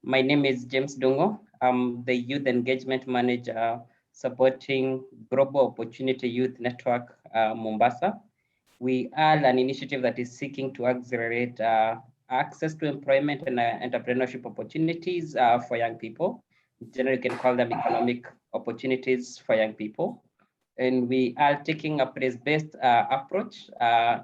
My name is James Dungo. I'm the Youth Engagement Manager supporting Global Opportunity Youth Network Mombasa. We are an initiative that is seeking to accelerate access to employment and entrepreneurship opportunities for young people. Generally, you can call them economic opportunities for young people. And we are taking a place-based approach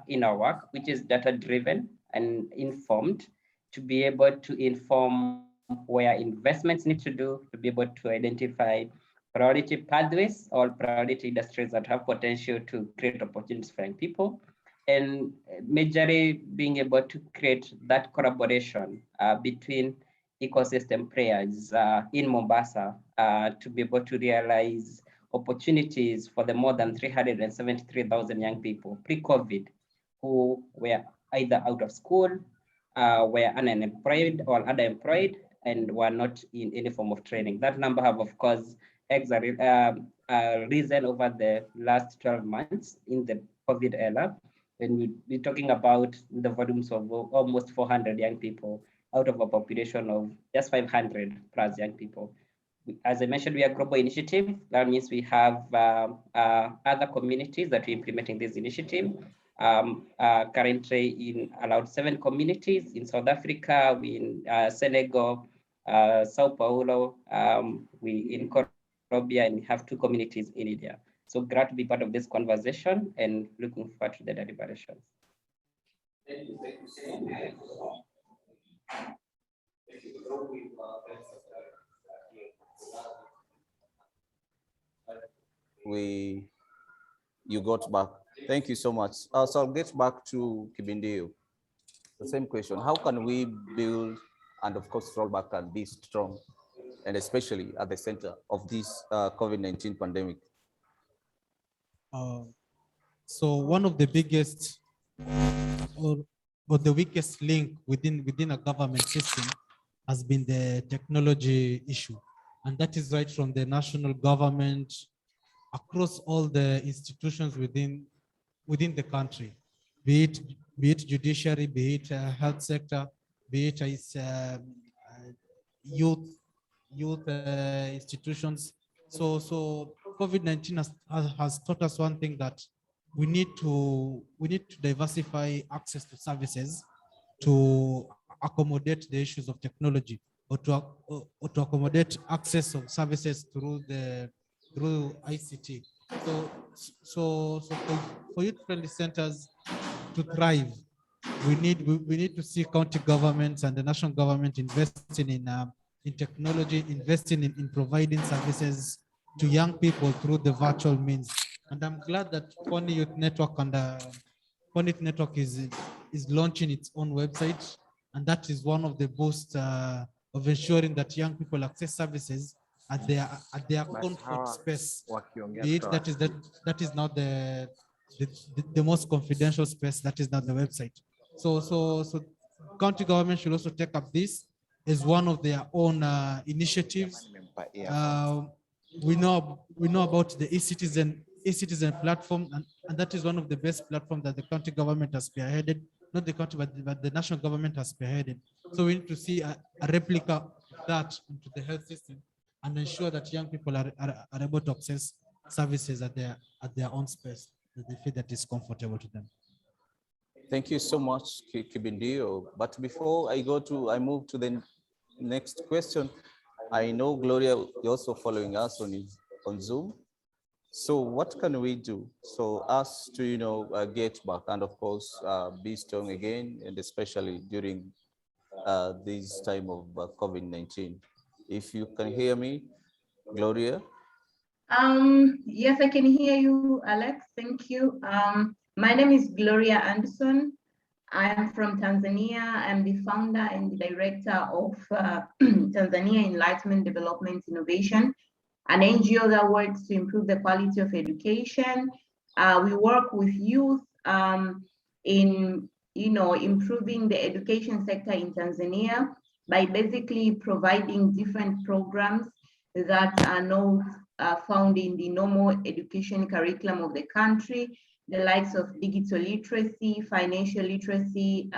in our work, which is data-driven and informed to be able to inform where investments need to do, to be able to identify priority pathways or priority industries that have potential to create opportunities for young people, and majorly being able to create that collaboration between ecosystem players in Mombasa to be able to realize opportunities for the more than 373,000 young people pre-COVID who were either out of school, were unemployed or underemployed, and were not in any form of training. That number have, of course, risen over the last 12 months in the COVID era. And we're talking about the volumes of almost 400 young people out of a population of just 500 plus young people. As I mentioned, we are a global initiative. That means we have other communities that are implementing this initiative. Currently in around 7 communities in South Africa, we in Senegal, Sao Paulo, we in Colombia, and we have 2 communities in India. So glad to be part of this conversation and looking forward to the deliberations. Thank you. You got back. Thank you so much. So I'll get back to Kibindio. The same question. How can we build and of course roll back and be strong, and especially at the center of this COVID-19 pandemic? So one of the biggest or the weakest link within a government system has been the technology issue. And that is right from the national government across all the institutions within the country, be it judiciary, be it health sector, be it youth institutions. So COVID-19 has taught us one thing, that we need to diversify access to services to accommodate the issues of technology, or to accommodate access of services through ICT. So for youth-friendly centers to thrive, we need to see county governments and the national government investing in technology, investing in providing services to young people through the virtual means. And I'm glad that Pony Youth Network and Connect Network is launching its own website, and that is one of the boosts of ensuring that young people access services at their comfort space. Be it that is now the most confidential space, that is not the website. So county government should also take up this as one of their own initiatives. We know about the e-citizen platform, and that is one of the best platforms that the county government has spearheaded, not the county, but the national government has spearheaded. So we need to see a replica of that into the health system and ensure that young people are able to access services at their own space, that they feel that is comfortable to them. Thank you so much, Kibindio. But before I move to the next question, I know Gloria, you're also following us on Zoom. So what can we do? So us to, get back and of course, be strong again, and especially during this time of COVID-19. If you can hear me, Gloria. Yes, I can hear you, Alex. Thank you. My name is Gloria Anderson. I am from Tanzania. I'm the founder and the director of Tanzania Enlightenment Development Innovation, an NGO that works to improve the quality of education. We work with youth in improving the education sector in Tanzania by basically providing different programs that are not found in the normal education curriculum of the country, the likes of digital literacy, financial literacy,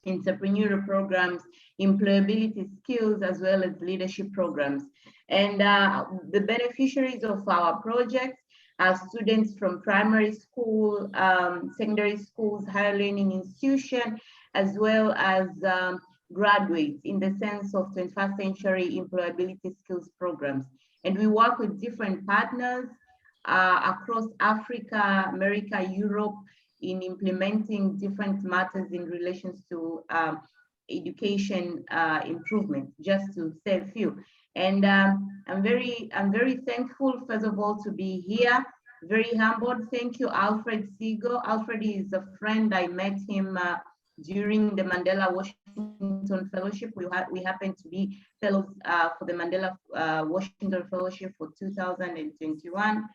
entrepreneurial programs, employability skills, as well as leadership programs. And the beneficiaries of our projects are students from primary school, secondary schools, higher learning institution, as well as graduates in the sense of 21st century employability skills programs. And we work with different partners across Africa, America, Europe, in implementing different matters in relations to education improvement, just to say a few. And I'm very thankful, first of all, to be here. Very humbled. Thank you, Alfred Sigo. Alfred is a friend. I met him during the Mandela Washington Fellowship. We happened to be fellows for the Mandela Washington Fellowship for 2021.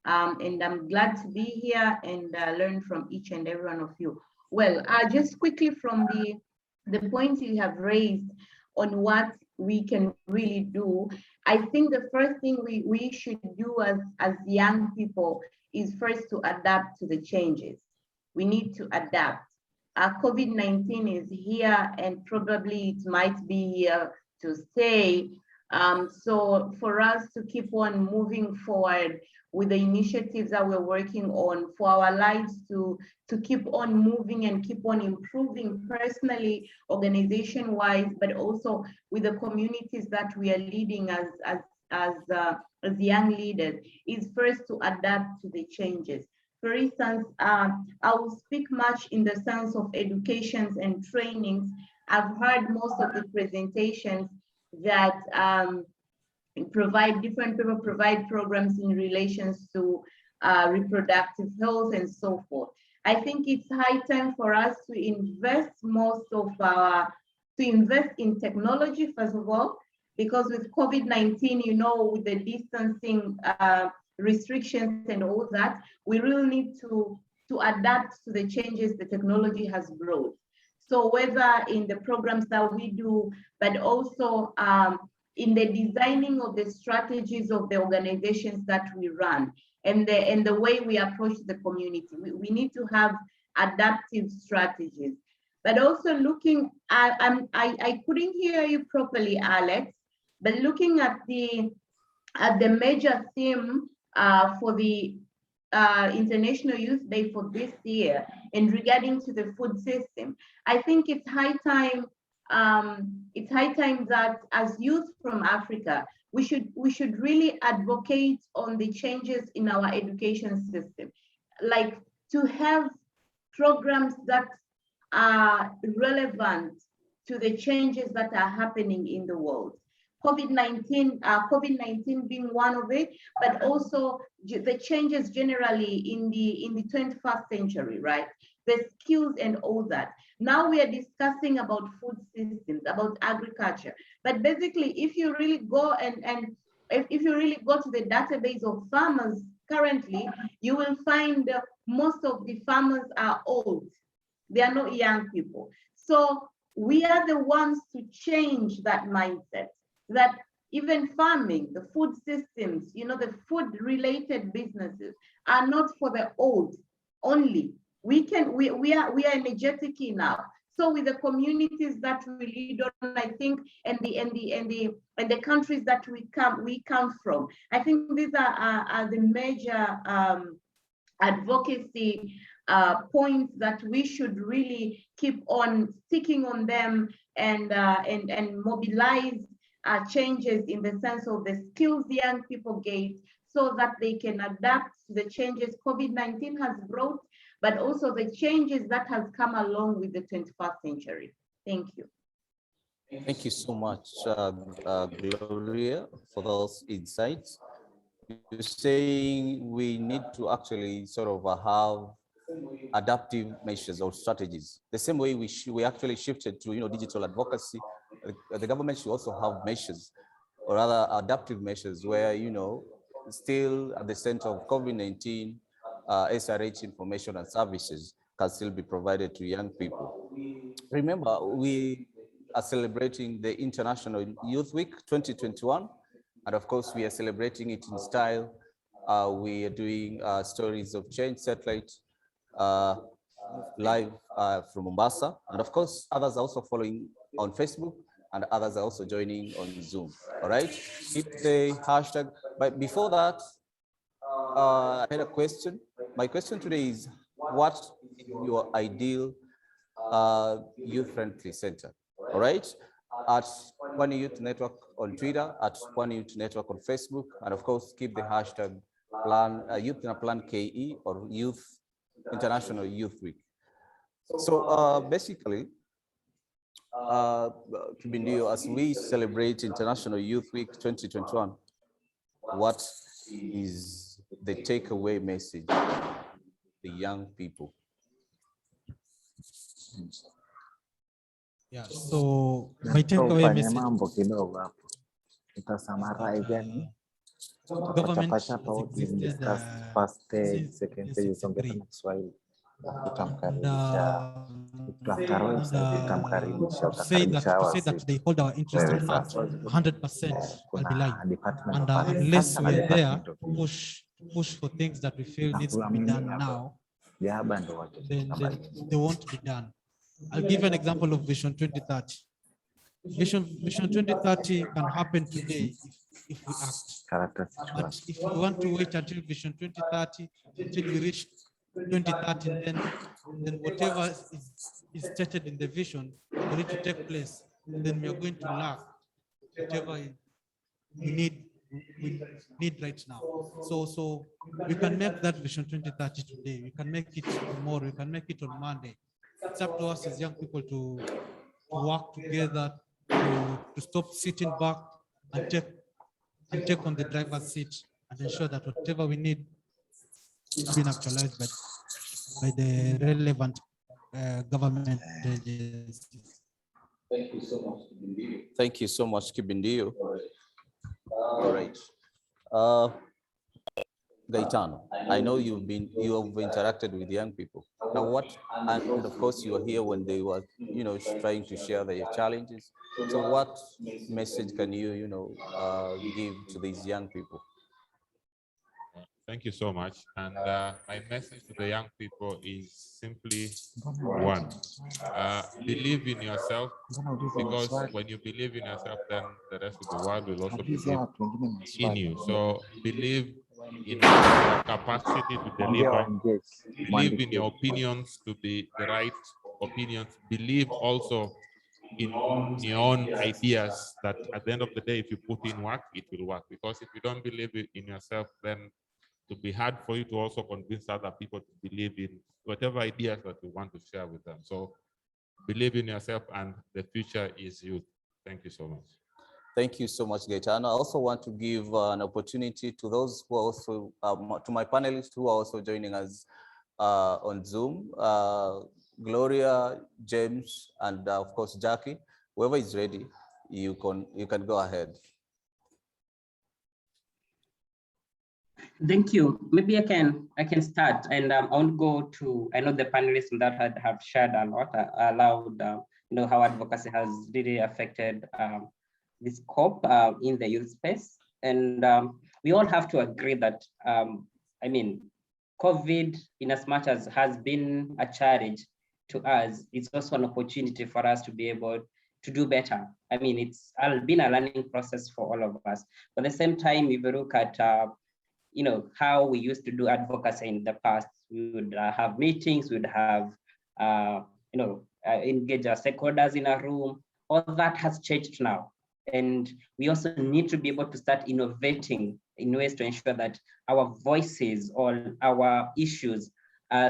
And I'm glad to be here and learn from each and every one of you. Well, just quickly from the points you have raised on what we can really do, I think the first thing we should do as young people is first to adapt to the changes. We need to adapt. COVID-19 is here and probably it might be here to stay. So for us to keep on moving forward with the initiatives that we're working on, for our lives to keep on moving and keep on improving personally, organization-wise, but also with the communities that we are leading as young leaders, is first to adapt to the changes. For instance, I will speak much in the sense of educations and trainings. I've heard most of the presentations that different people provide programs in relations to reproductive health and so forth. I think it's high time for us to invest to invest in technology, first of all, because with COVID-19, with the distancing restrictions and all that, we really need to adapt to the changes the technology has brought. So whether in the programs that we do, but also in the designing of the strategies of the organizations that we run and the way we approach the community, we need to have adaptive strategies. But also looking at, I couldn't hear you properly, Alex, but looking at the major theme for the International Youth Day for this year and regarding to the food system, I think it's high time that as youth from Africa, we should really advocate on the changes in our education system, like to have programs that are relevant to the changes that are happening in the world. COVID-19 being one of it, but also the changes generally in the 21st century, right? The skills and all that. Now we are discussing about food systems, about agriculture. But basically, if you really go if you really go to the database of farmers currently, you will find most of the farmers are old. They are not young people. So we are the ones to change that mindset, that even farming, the food systems, you know, the food related businesses are not for the old only. We are energetic enough. So with the communities that we lead on, I think, and the countries that we come from, I think these are the major advocacy points that we should really keep on sticking on them and mobilize changes in the sense of the skills young people get so that they can adapt to the changes COVID-19 has brought, but also the changes that has come along with the 21st century. Thank you. Thank you so much, Gloria, for those insights. You're saying we need to actually sort of have adaptive measures or strategies. The same way we actually shifted to, you know, digital advocacy, the government should also have measures or other adaptive measures where, you know, still at the center of COVID-19, SRH information and services can still be provided to young people. Remember, we are celebrating the International Youth Week 2021. And of course, we are celebrating it in style. We are doing Stories of Change satellite live from Mombasa. And of course, others are also following on Facebook and others are also joining on Zoom. All right, keep the hashtag. But before that, I had a question. My question today is, what is your ideal youth-friendly center? All right, at One Youth Network on Twitter, at One Youth Network on Facebook, and of course, keep the hashtag Youth in a Plan KE or Youth International Youth Week. So basically, Kibindio, as we celebrate International Youth Week 2021, what is the takeaway message to the young people? Yeah, so my takeaway message. Mambo kidogo hapo. Nitasummarize yani. Chapa what we discussed first stage, second stage, usongea na Kiswahili. Utamkaribisha. Utamkaribisha. To say that they hold our interest at heart 100% will be lying. And unless we are there to push for things that we feel needs to be done now, then they won't be done. I'll give an example of Vision 2030. Vision 2030 can happen today if we act. But if we want to wait until Vision 2030, until we reach 2030, then whatever is stated in the vision for it to take place, then we are going to lack whatever we need right now. So we can make that Vision 2030 today. We can make it tomorrow. We can make it on Monday. It's up to us as young people to work together, to stop sitting back and take on the driver's seat and ensure that whatever we need is being actualized by the relevant government agencies. Thank you so much, Kibindio. Thank you so much, Kibindio. All right. Gaetano, I know you have interacted with young people. Now and of course you were here when they were, you know, trying to share their challenges. So what message can you, give to these young people? Thank you so much. And my message to the young people is simply one, believe in yourself, because when you believe in yourself, then the rest of the world will also believe in you. So believe in your capacity to deliver, believe in your opinions to be the right opinions, believe also in your own ideas that at the end of the day, if you put in work, it will work. Because if you don't believe in yourself, then it will be hard for you to also convince other people to believe in whatever ideas that you want to share with them. So believe in yourself, and the future is youth. Thank you so much. Thank you so much, Gaetano. I also want to give an opportunity to those who are also, to my panelists who are also joining us on Zoom, Gloria, James, and of course, Jackie. Whoever is ready, you can go ahead. Thank you. Maybe I can start, and I won't go to. I know the panelists that have shared a lot, allowed how advocacy has really affected the scope in the youth space, and we all have to agree that I mean, COVID, in as much as has been a challenge to us, it's also an opportunity for us to be able to do better. I mean, it's been a learning process for all of us. But at the same time, if you look at how we used to do advocacy in the past, we would have meetings, we would have engage our stakeholders in a room. All that has changed now. And we also need to be able to start innovating in ways to ensure that our voices or our issues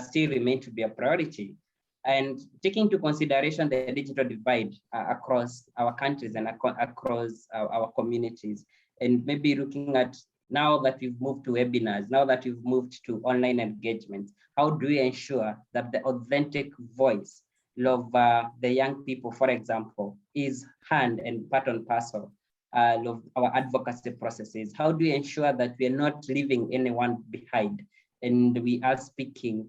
still remain to be a priority. And taking into consideration the digital divide across our countries and across our communities, and maybe looking at now that we've moved to webinars, now that we've moved to online engagements, how do we ensure that the authentic voice of the young people, for example, is hand and part and parcel of our advocacy processes? How do we ensure that we are not leaving anyone behind and we are speaking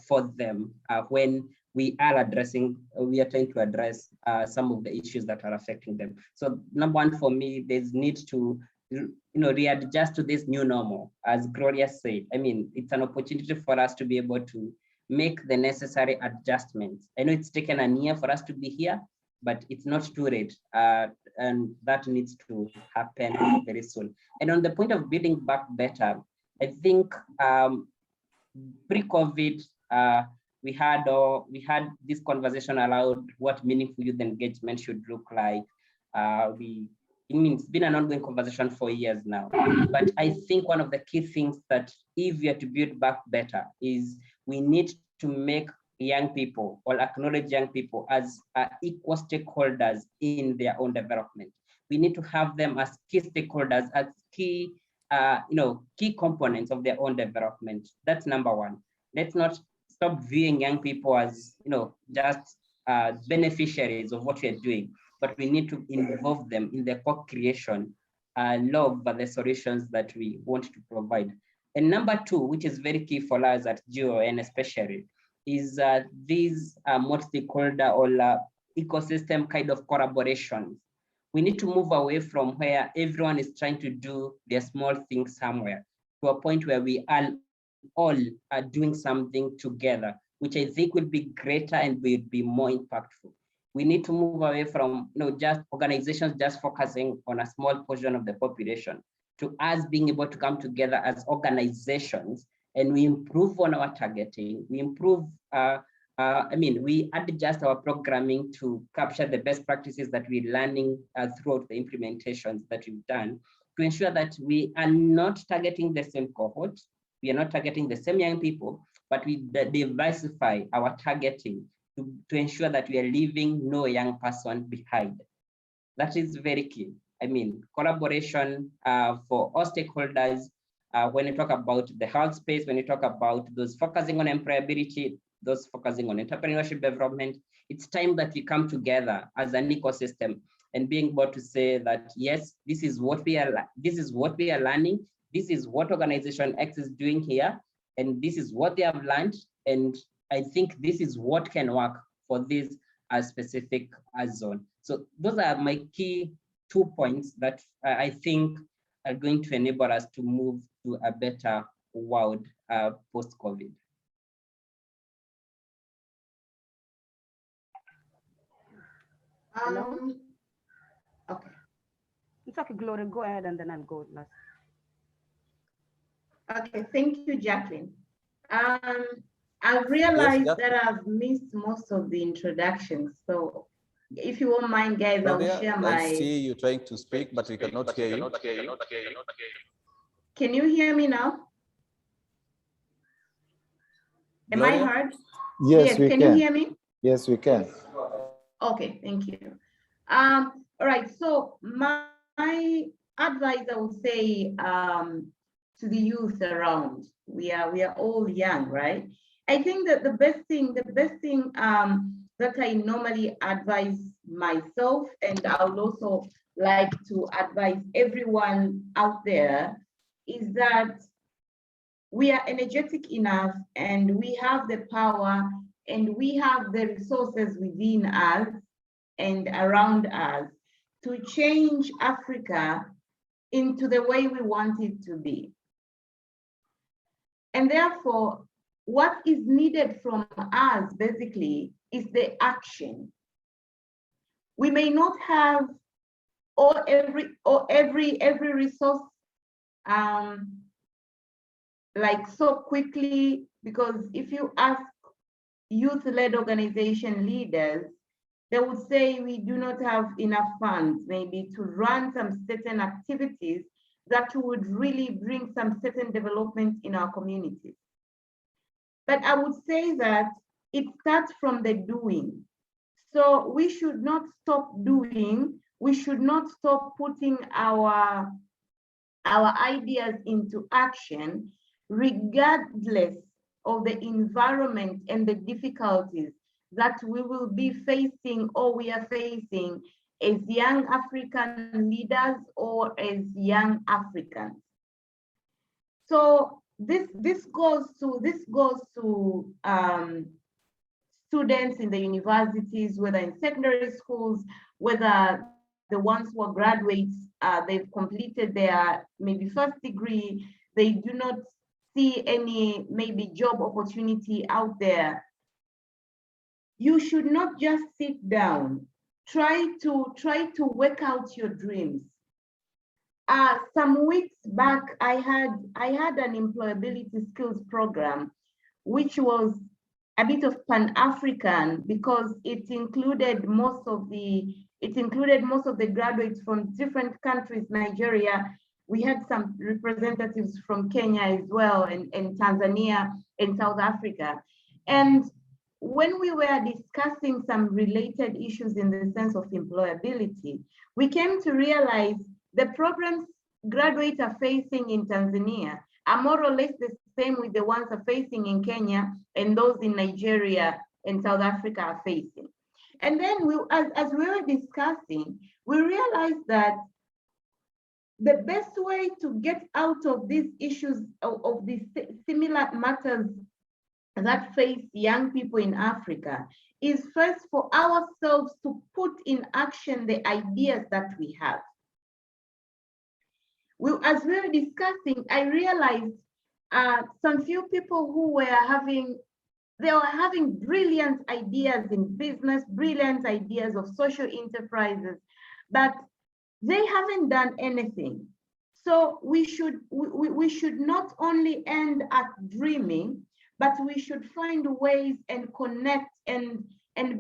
for them when we are trying to address some of the issues that are affecting them? So number one, for me, there's need to readjust to this new normal. As Gloria said, I mean, it's an opportunity for us to be able to make the necessary adjustments. I know it's taken a year for us to be here, but it's not too late. And that needs to happen very soon. And on the point of building back better, I think pre-COVID, we had this conversation around what meaningful youth engagement should look like. It's been an ongoing conversation for years now. But I think one of the key things that if we are to build back better is we need to make young people or acknowledge young people as equal stakeholders in their own development. We need to have them as key stakeholders, as key components of their own development. That's number one. Let's not stop viewing young people as just beneficiaries of what we are doing, but we need to involve them in the co-creation of the solutions that we want to provide. And number two, which is very key for us at GON especially, is these multi-stakeholder or ecosystem kind of collaborations. We need to move away from where everyone is trying to do their small things somewhere to a point where we are all doing something together, which I think will be greater and will be more impactful. We need to move away from just organizations just focusing on a small portion of the population to us being able to come together as organizations, and we improve on our targeting. We improve, we adjust our programming to capture the best practices that we're learning throughout the implementations that we've done to ensure that we are not targeting the same cohort. We are not targeting the same young people, but we diversify our targeting to ensure that we are leaving no young person behind. That is very key. I mean, collaboration for all stakeholders. When you talk about the health space, when you talk about those focusing on employability, those focusing on entrepreneurship development, it's time that we come together as an ecosystem and being able to say that, yes, this is what we are learning. This is what organization X is doing here, and this is what they have learned. And I think this is what can work for this specific zone. So those are my key 2 points that I think are going to enable us to move to a better world post-COVID. Okay. It's okay, Gloria, go ahead and then I'll go last. Okay, thank you, Jacqueline. I've realized that I've missed most of the introductions. So if you won't mind, guys, Gloria, I'll share my... I see you trying to speak, but we cannot hear you. Can you hear me now? Am I Gloria? heard? Yes, we can you hear me? Yes, we can. Okay, thank you. All right, so my advice, I would say, to the youth around, we are all young, right? I think that the best thing that I normally advise myself, and I would also like to advise everyone out there, is that we are energetic enough and we have the power and we have the resources within us and around us to change Africa into the way we want it to be. And therefore, what is needed from us basically is the action. We may not have every resource like so quickly, because if you ask youth-led organization leaders, they would say we do not have enough funds maybe to run some certain activities that would really bring some certain development in our communities. But I would say that it starts from the doing. So we should not stop doing, we should not stop putting our ideas into action, regardless of the environment and the difficulties that we will be facing or we are facing as young African leaders or as young Africans. So this goes to students in the universities, whether in secondary schools, whether the ones who are graduates, they've completed their maybe first degree, they do not see any maybe job opportunity out there. You should not just sit down. Try to work out your dreams. Some weeks back, I had an employability skills program, which was a bit of Pan-African because it included most of the graduates from different countries. Nigeria, we had some representatives from Kenya as well, and Tanzania and South Africa. And when we were discussing some related issues in the sense of employability, we came to realize the problems graduates are facing in Tanzania are more or less the same with the ones are facing in Kenya and those in Nigeria and South Africa are facing. And then as we were discussing, we realized that the best way to get out of these issues, of these similar matters that face young people in Africa, is first for ourselves to put in action the ideas that we have. As we were discussing, I realized some few people who were having brilliant ideas in business, brilliant ideas of social enterprises, but they haven't done anything. So we should not only end at dreaming, but we should find ways and connect and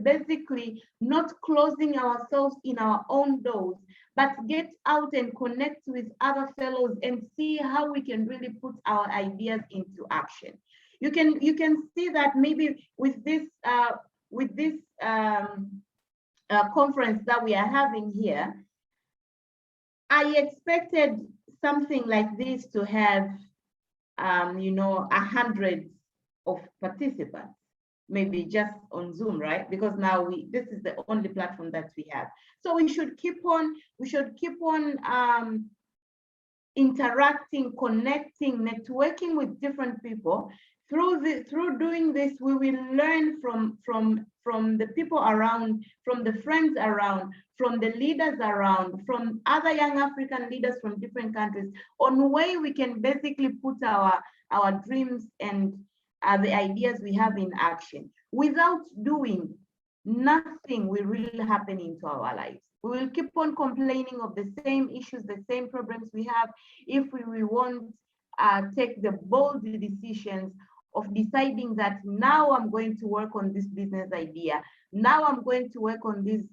basically not closing ourselves in our own doors, but get out and connect with other fellows and see how we can really put our ideas into action. You can see that maybe with this conference that we are having here, I expected something like this to have 100 of participants, maybe just on Zoom, right? Because now this is the only platform that we have. So we should keep on interacting, connecting, networking with different people. Through doing this, we will learn from the people around, from the friends around, from the leaders around, from other young African leaders from different countries, on way we can basically put our dreams and the ideas we have in action. Without doing, nothing will really happen into our lives. We will keep on complaining of the same issues, the same problems we have, if we won't take the bold decisions of deciding that now I'm going to work on this business idea. Now I'm going to work on this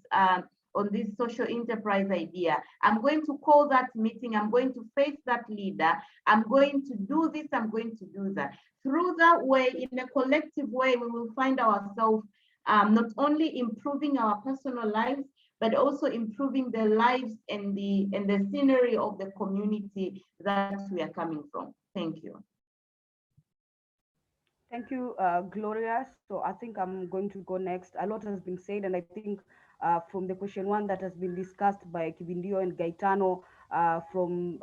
social enterprise idea. I'm going to call that meeting. I'm going to face that leader. I'm going to do this. I'm going to do that. Through that way, in a collective way, we will find ourselves not only improving our personal lives, but also improving the lives and the scenery of the community that we are coming from. Thank you. Thank you, Gloria. So I think I'm going to go next. A lot has been said, and I think from the question one that has been discussed by Kivindio and Gaetano from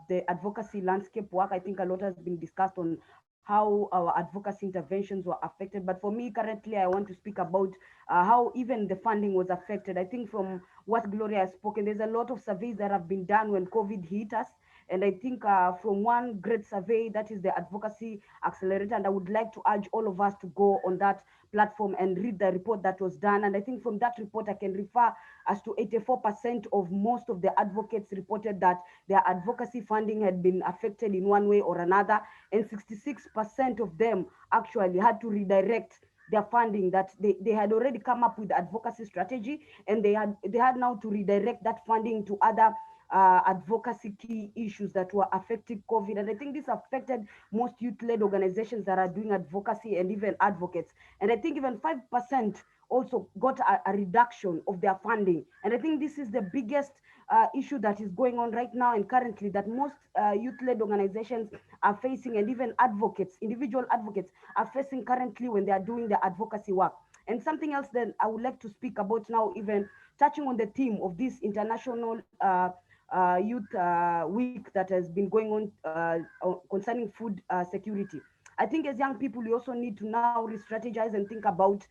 the advocacy landscape work, I think a lot has been discussed on how our advocacy interventions were affected. But for me, currently, I want to speak about how even the funding was affected. I think from what Gloria has spoken, there's a lot of surveys that have been done when COVID hit us. And I think from one great survey, that is the Advocacy Accelerator, and I would like to urge all of us to go on that platform and read the report that was done. And I think from that report, I can refer as to 84% of most of the advocates reported that their advocacy funding had been affected in one way or another. And 66% of them actually had to redirect their funding, that they had already come up with advocacy strategy, and they had now to redirect that funding to other advocacy key issues that were affecting COVID. And I think this affected most youth-led organizations that are doing advocacy and even advocates. And I think even 5% also got a reduction of their funding. And I think this is the biggest issue that is going on right now and currently, that most youth-led organizations are facing, and even advocates, individual advocates are facing currently when they are doing the advocacy work. And something else that I would like to speak about now, even touching on the theme of this International Youth Week that has been going on concerning food security. I think as young people, we also need to now re-strategize and think about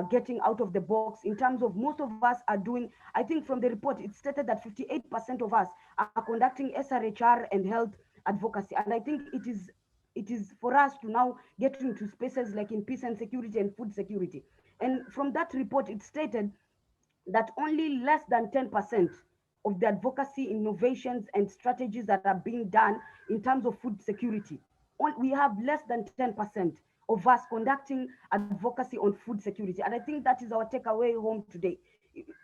getting out of the box in terms of most of us are doing, I think from the report, it stated that 58% of us are conducting SRHR and health advocacy. And I think it is for us to now get into spaces like in peace and security and food security. And from that report, it stated that only less than 10% of the advocacy innovations and strategies that are being done in terms of food security. We have less than 10% of us conducting advocacy on food security. And I think that is our takeaway home today.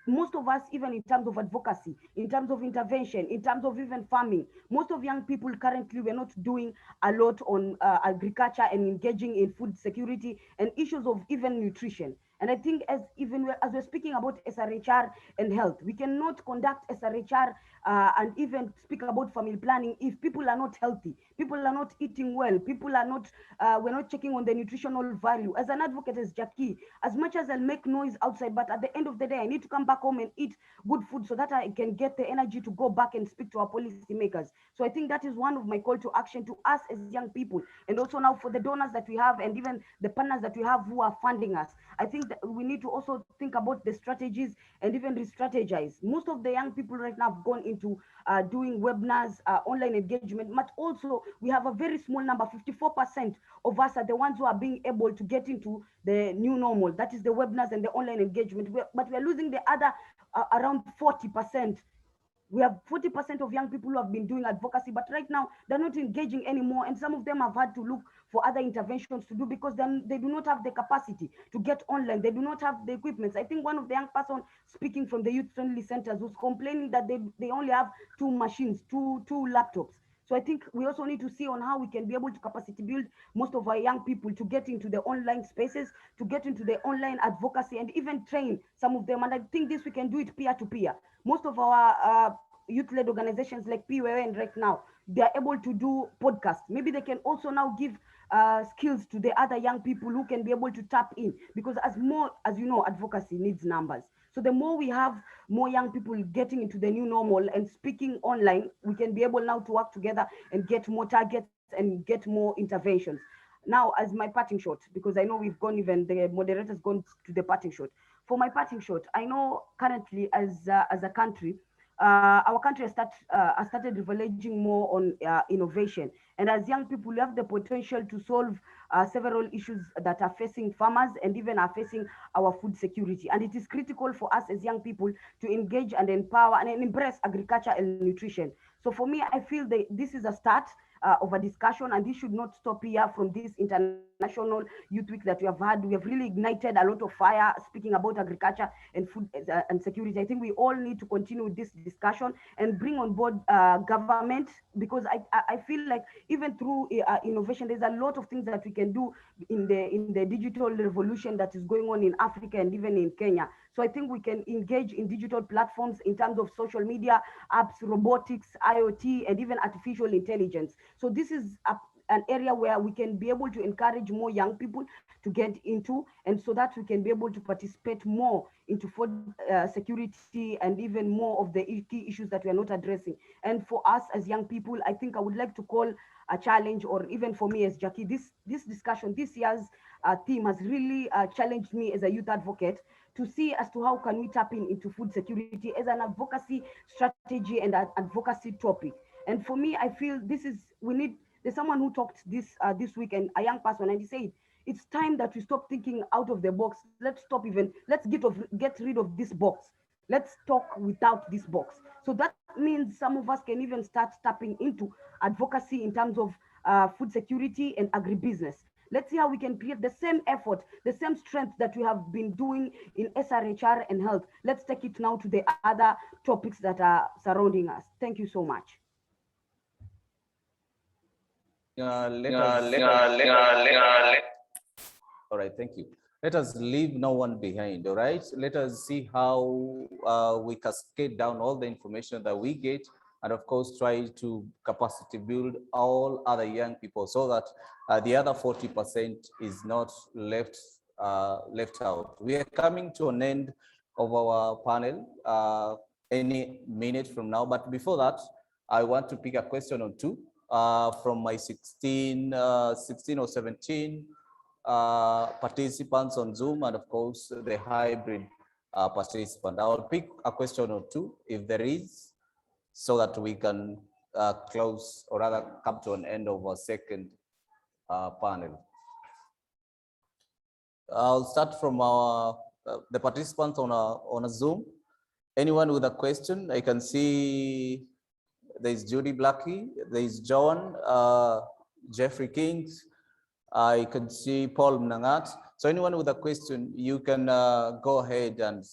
Most of us, even in terms of advocacy, in terms of intervention, in terms of even farming, most of young people currently, we're not doing a lot on agriculture and engaging in food security and issues of even nutrition. And I think as we're speaking about SRHR and health, we cannot conduct SRHR and even speak about family planning if people are not healthy, people are not eating well, people are not, we're not checking on the nutritional value. As an advocate, as Jackie, as much as I'll make noise outside, but at the end of the day, I need to come back home and eat good food so that I can get the energy to go back and speak to our policy makers. So I think that is one of my call to action to us as young people, and also now for the donors that we have and even the partners that we have who are funding us. I think that we need to also think about the strategies and even re-strategize. Most of the young people right now have gone into doing webinars, online engagement, but also we have a very small number, 54% of us are the ones who are being able to get into the new normal. That is the webinars and the online engagement. But we are losing the other around 40%. We have 40% of young people who have been doing advocacy, but right now they're not engaging anymore. And some of them have had to look for other interventions to do because then they do not have the capacity to get online. They do not have the equipment. I think one of the young person speaking from the youth-friendly centers was complaining that they only have 2 machines, two laptops. So I think we also need to see on how we can be able to capacity build most of our young people to get into the online spaces, to get into the online advocacy, and even train some of them. And I think this we can do it peer to peer. Most of our youth-led organizations like PWN right now, they are able to do podcasts. Maybe they can also now give skills to the other young people who can be able to tap in, because as you know, advocacy needs numbers. So the more we have more young people getting into the new normal and speaking online, we can be able now to work together and get more targets and get more interventions. Now, as my parting shot, because I know we've gone, even the moderator's gone to the parting shot. For my parting shot, I know currently as a country, our country has started leveraging more on innovation. And as young people, we have the potential to solve several issues that are facing farmers and even are facing our food security. And it is critical for us as young people to engage and empower and embrace agriculture and nutrition. So for me, I feel that this is a start. of a discussion, and this should not stop here from this International Youth Week that we have had. We have really ignited a lot of fire speaking about agriculture and food and security. I think we all need to continue with this discussion and bring on board government, because I feel like even through innovation, there's a lot of things that we can do in the digital revolution that is going on in Africa and even in Kenya. So I think we can engage in digital platforms in terms of social media, apps, robotics, IoT, and even artificial intelligence. So this is an area where we can be able to encourage more young people to get into, and so that we can be able to participate more into food security and even more of the key issues that we are not addressing. And for us as young people, I think I would like to call a challenge, or even for me as Jackie, this discussion, this year's theme has really challenged me as a youth advocate to see as to how can we tap into food security as an advocacy strategy and an advocacy topic. And for me, I feel there's someone who talked this week, and a young person, and he said, it's time that we stop thinking out of the box. Let's get rid of this box. Let's talk without this box. So that means some of us can even start tapping into advocacy in terms of food security and agribusiness. Let's see how we can create the same effort, the same strength that we have been doing in SRHR and health. Let's take it now to the other topics that are surrounding us. Thank you so much. All right, thank you. Let us leave no one behind, all right? Let us see how we cascade down all the information that we get, and of course, try to capacity build all other young people so that the other 40% is not left out. We are coming to an end of our panel any minute from now, but before that, I want to pick a question or two from my 16 or 17 participants on Zoom, and of course the hybrid participant. I will pick a question or two if there is, so that we can close, or rather come to an end of our second panel. I'll start from our the participants on a Zoom. Anyone with a question? I can see there's Judy Blackie, there's John, Jeffrey Kings. I can see Paul Mnangat. So anyone with a question, you can go ahead and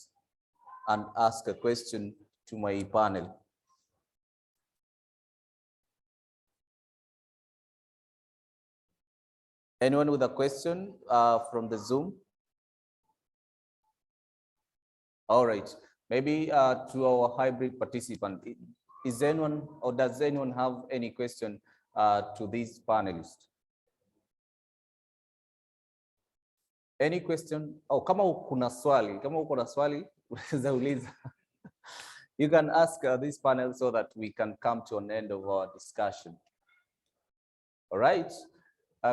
ask a question to my panel. Anyone with a question from the Zoom? All right, maybe to our hybrid participant, is anyone, or does anyone have any question to these panelists? Any question? Oh, kama kuna swali, unaweza uliza. You can ask this panel so that we can come to an end of our discussion. All right.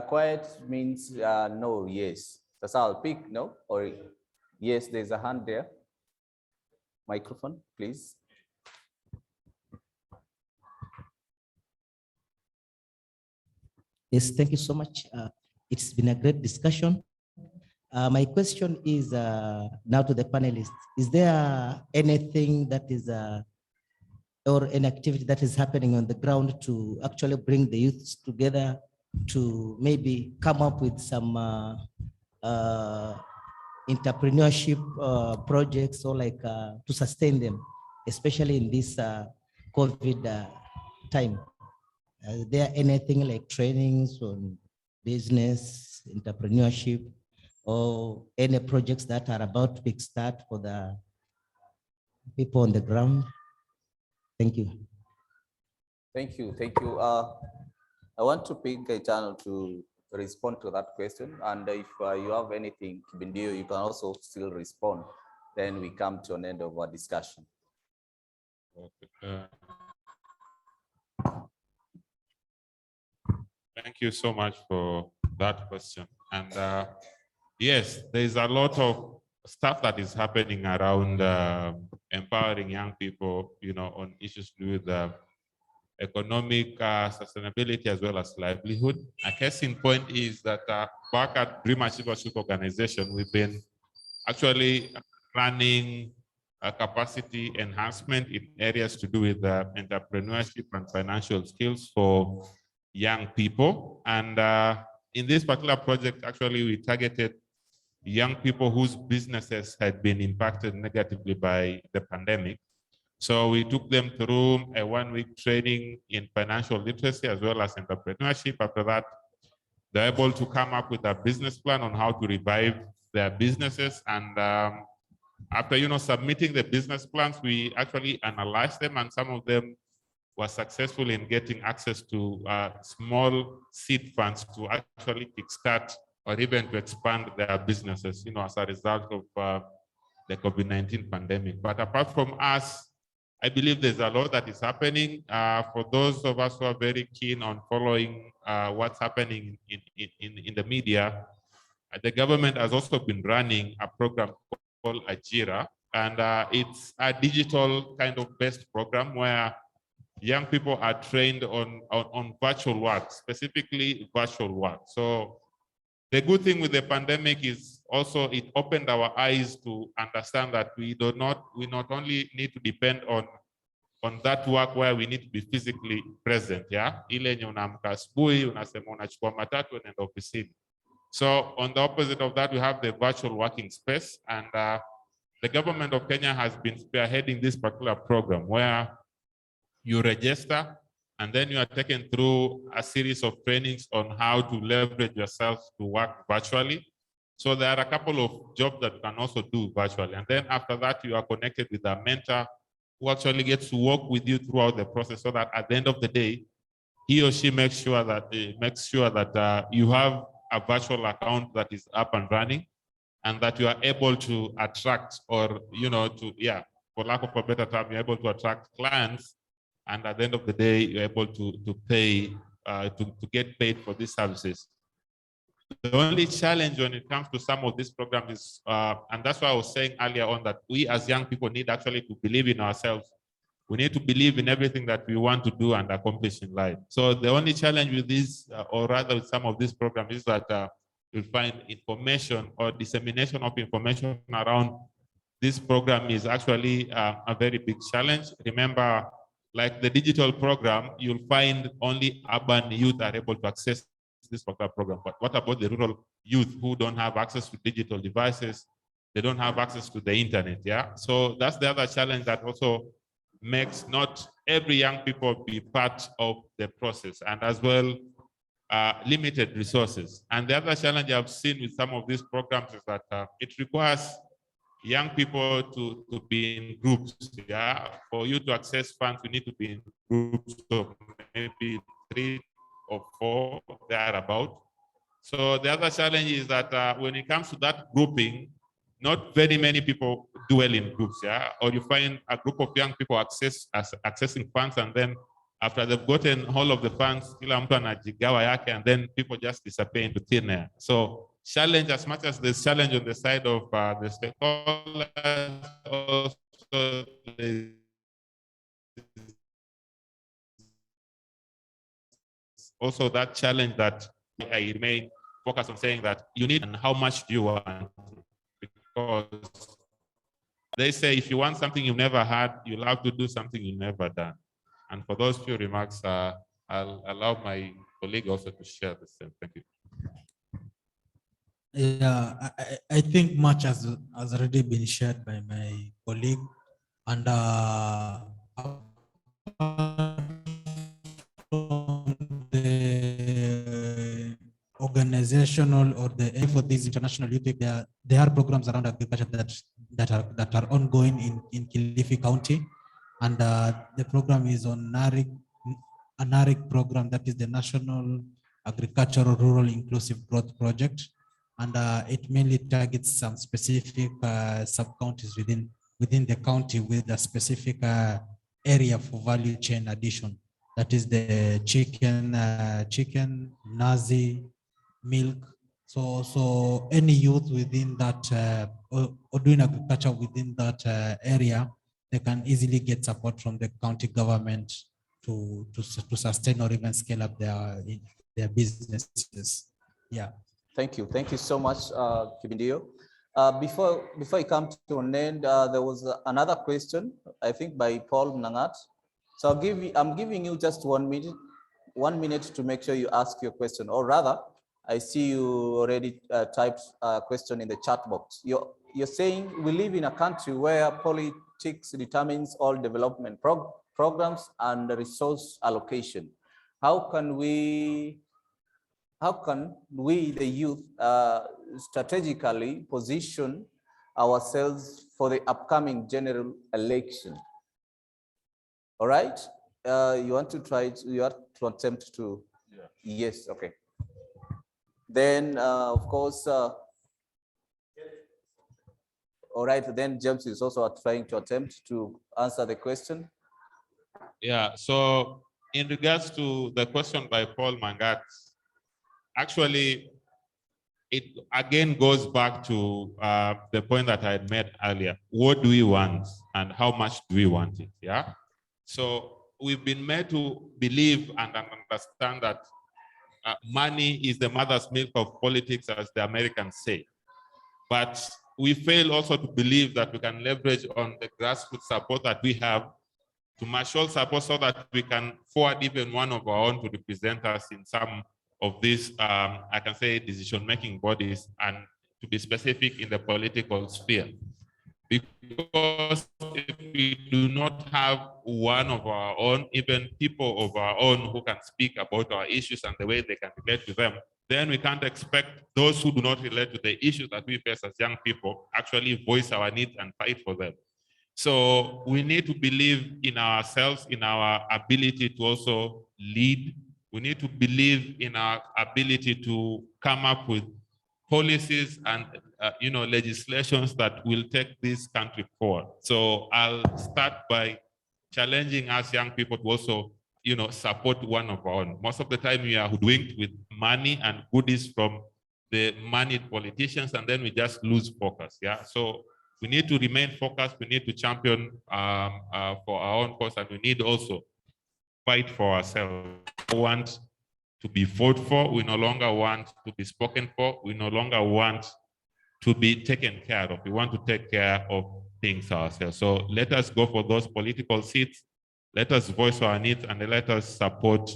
Quiet means no, yes. That's how I'll pick no or yes. There's a hand there. Microphone, please. Yes, thank you so much. It's been a great discussion. My question is now to the panelists. Is there anything that is or an activity that is happening on the ground to actually bring the youths together to maybe come up with some entrepreneurship projects, or like to sustain them, especially in this COVID time? Is there anything like trainings on business, entrepreneurship, or any projects that are about to kickstart for the people on the ground? Thank you. Thank you. Thank you. I want to pick a channel to respond to that question. And if you have anything, Kibindio, you can also still respond. Then we come to an end of our discussion. Okay. Thank you so much for that question. And yes, there's a lot of stuff that is happening around empowering young people, you know, on issues to do with economic sustainability as well as livelihood. A case in point is that back at Dream Achievers Organization, we've been actually running a capacity enhancement in areas to do with entrepreneurship and financial skills for young people. And in this particular project, actually, we targeted young people whose businesses had been impacted negatively by the pandemic. So we took them through a one-week training in financial literacy as well as entrepreneurship. After that, they're able to come up with a business plan on how to revive their businesses. And after submitting the business plans, we actually analyzed them, and some of them were successful in getting access to small seed funds to actually kickstart or even to expand their businesses, as a result of the COVID-19 pandemic. But apart from us, I believe there's a lot that is happening. For those of us who are very keen on following what's happening in the media, the government has also been running a program called Ajira, and it's a digital kind of based program where young people are trained on virtual work, specifically virtual work. So the good thing with the pandemic is also it opened our eyes to understand that we not only need to depend on that work where we need to be physically present, yeah? Ile yenye unaamka asubuhi, unasema unachukua matatu unaenda ofisini. So on the opposite of that, we have the virtual working space, and the government of Kenya has been spearheading this particular program where you register and then you are taken through a series of trainings on how to leverage yourself to work virtually. So there are a couple of jobs that you can also do virtually. And then after that, you are connected with a mentor who actually gets to work with you throughout the process, so that at the end of the day, he or she makes sure that you have a virtual account that is up and running, and that you are able to attract, or for lack of a better term, you're able to attract clients, and at the end of the day, you're able to pay to get paid for these services. The only challenge when it comes to some of these programs is, and that's why I was saying earlier on, that we as young people need actually to believe in ourselves. We need to believe in everything that we want to do and accomplish in life. So the only challenge with this, or rather with some of these programs, is that you'll find information or dissemination of information around this program is actually a very big challenge. Remember, like the digital program, you'll find only urban youth are able to access this particular program. But what about the rural youth who don't have access to digital devices? They don't have access to the internet, yeah? So that's the other challenge that also makes not every young people be part of the process, and as well, limited resources. And the other challenge I've seen with some of these programs is that it requires young people to be in groups, yeah? For you to access funds, you need to be in groups of maybe 3 or 4 thereabout. So the other challenge is that when it comes to that grouping, not very many people do well in groups, yeah? Or you find a group of young people accessing funds, and then after they've gotten all of the funds, kila mtu anajigawa yake, and then people just disappear into thin air. So challenge, as much as there's challenge on the side of the stakeholders, also also that challenge that I remain focused on saying that you need, and how much do you want? Because they say if you want something you've never had, you'll have to do something you've never done. And for those few remarks, I'll allow my colleague also to share the same. Thank you. Yeah, I think much has already been shared by my colleague, and the organizational or the aim for these international youth week, there are programs around agriculture that are ongoing in Kilifi County, and the program is on a NARIC program, that is the National Agricultural Rural Inclusive Growth Project, and it mainly targets some specific sub-counties within the county with a specific area for value chain addition. That is the chicken, nazi, milk. So any youth within that or doing agriculture within that area, they can easily get support from the county government to sustain or even scale up their businesses. Yeah. Thank you so much, Kibindio. Before I come to an end, there was another question, I think by Paul Nangat. So I'm giving you just 1 minute. 1 minute to make sure you ask your question, or rather, I see you already typed a question in the chat box. You're saying we live in a country where politics determines all development programs and resource allocation. How can we, the youth, strategically position ourselves for the upcoming general election? All right, you want to try to, you have to attempt to, yes, okay. Then, of course, all right, then James is also trying to attempt to answer the question. Yeah, so in regards to the question by Paul Mangat, actually, it again goes back to the point that I had made earlier. What do we want and how much do we want it, yeah? So we've been made to believe and understand that money is the mother's milk of politics, as the Americans say. But we fail also to believe that we can leverage on the grassroots support that we have to marshal support so that we can forward even one of our own to represent us in some of these, I can say, decision-making bodies, and to be specific, in the political sphere. Because if we do not have one of our own, even people of our own who can speak about our issues and the way they can relate to them, then we can't expect those who do not relate to the issues that we face as young people actually voice our needs and fight for them. So we need to believe in ourselves, in our ability to also lead. We need to believe in our ability to come up with policies and legislations that will take this country forward. So I'll start by challenging us young people to also support one of our own. Most of the time we are hoodwinked with money and goodies from the moneyed politicians, and then we just lose focus. Yeah, so we need to remain focused. We need to champion for our own cause, and we need also fight for ourselves. We want to be fought for. We no longer want to be spoken for. We no longer want to be taken care of. We want to take care of things ourselves. So let us go for those political seats. Let us voice our needs, and let us support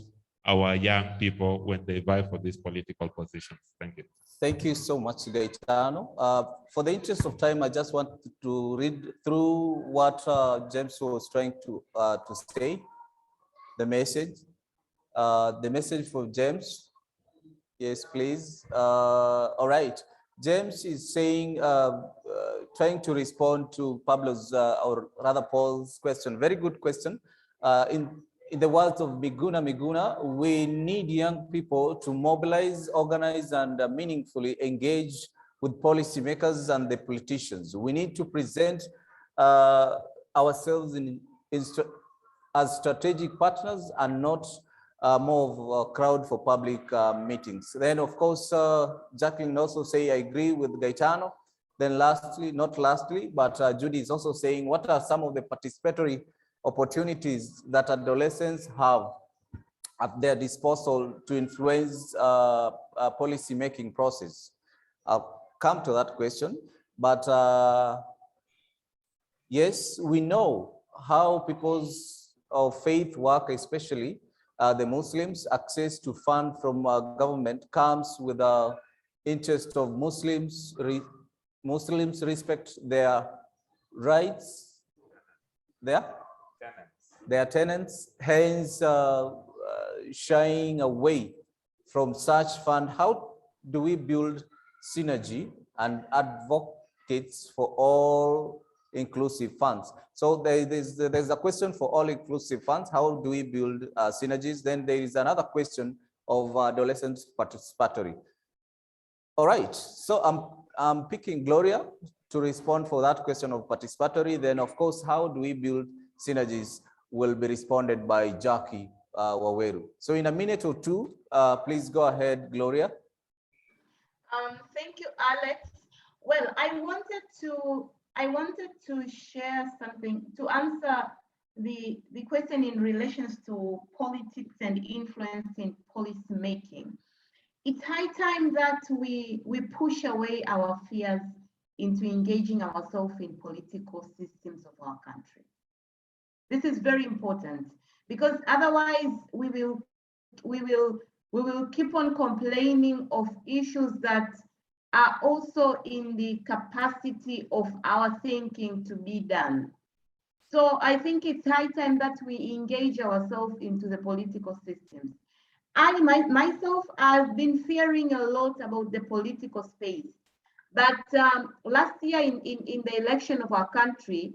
our young people when they vie for these political positions. Thank you. Thank you so much, Gaetano. For the interest of time, I just want to read through what James was trying to say, the message. The message for James. Yes, please. All right. James is saying, trying to respond to Pablo's, or rather Paul's question. Very good question. In the words of Miguna, we need young people to mobilize, organize, and meaningfully engage with policymakers and the politicians. We need to present ourselves as strategic partners and not more of a crowd for public meetings. Then, of course, Jacqueline also say, I agree with Gaetano. Then lastly, not lastly, but Judy is also saying, what are some of the participatory opportunities that adolescents have at their disposal to influence policy-making process? I'll come to that question, but yes, we know how peoples of faith work, especially the Muslims. Access to fund from government comes with the interest of Muslims. Muslims respect their rights, their tenants, hence shying away from such fund. How do we build synergy and advocates for all inclusive funds? So there's a question for all inclusive funds. How do we build synergies? Then there is another question of adolescents participatory. All right, so I'm picking Gloria to respond for that question of participatory. Then of course, how do we build synergies will be responded by Jackie Waweru. So in a minute or two, please go ahead, Gloria. Thank you, Alex. Well, I wanted to share something to answer the question in relations to politics and influence in policy making. It's high time that we push away our fears into engaging ourselves in political systems of our country. This is very important because otherwise we will we will keep on complaining of issues that are also in the capacity of our thinking to be done. So I think it's high time that we engage ourselves into the political systems. Myself, I've been fearing a lot about the political space. But last year in the election of our country,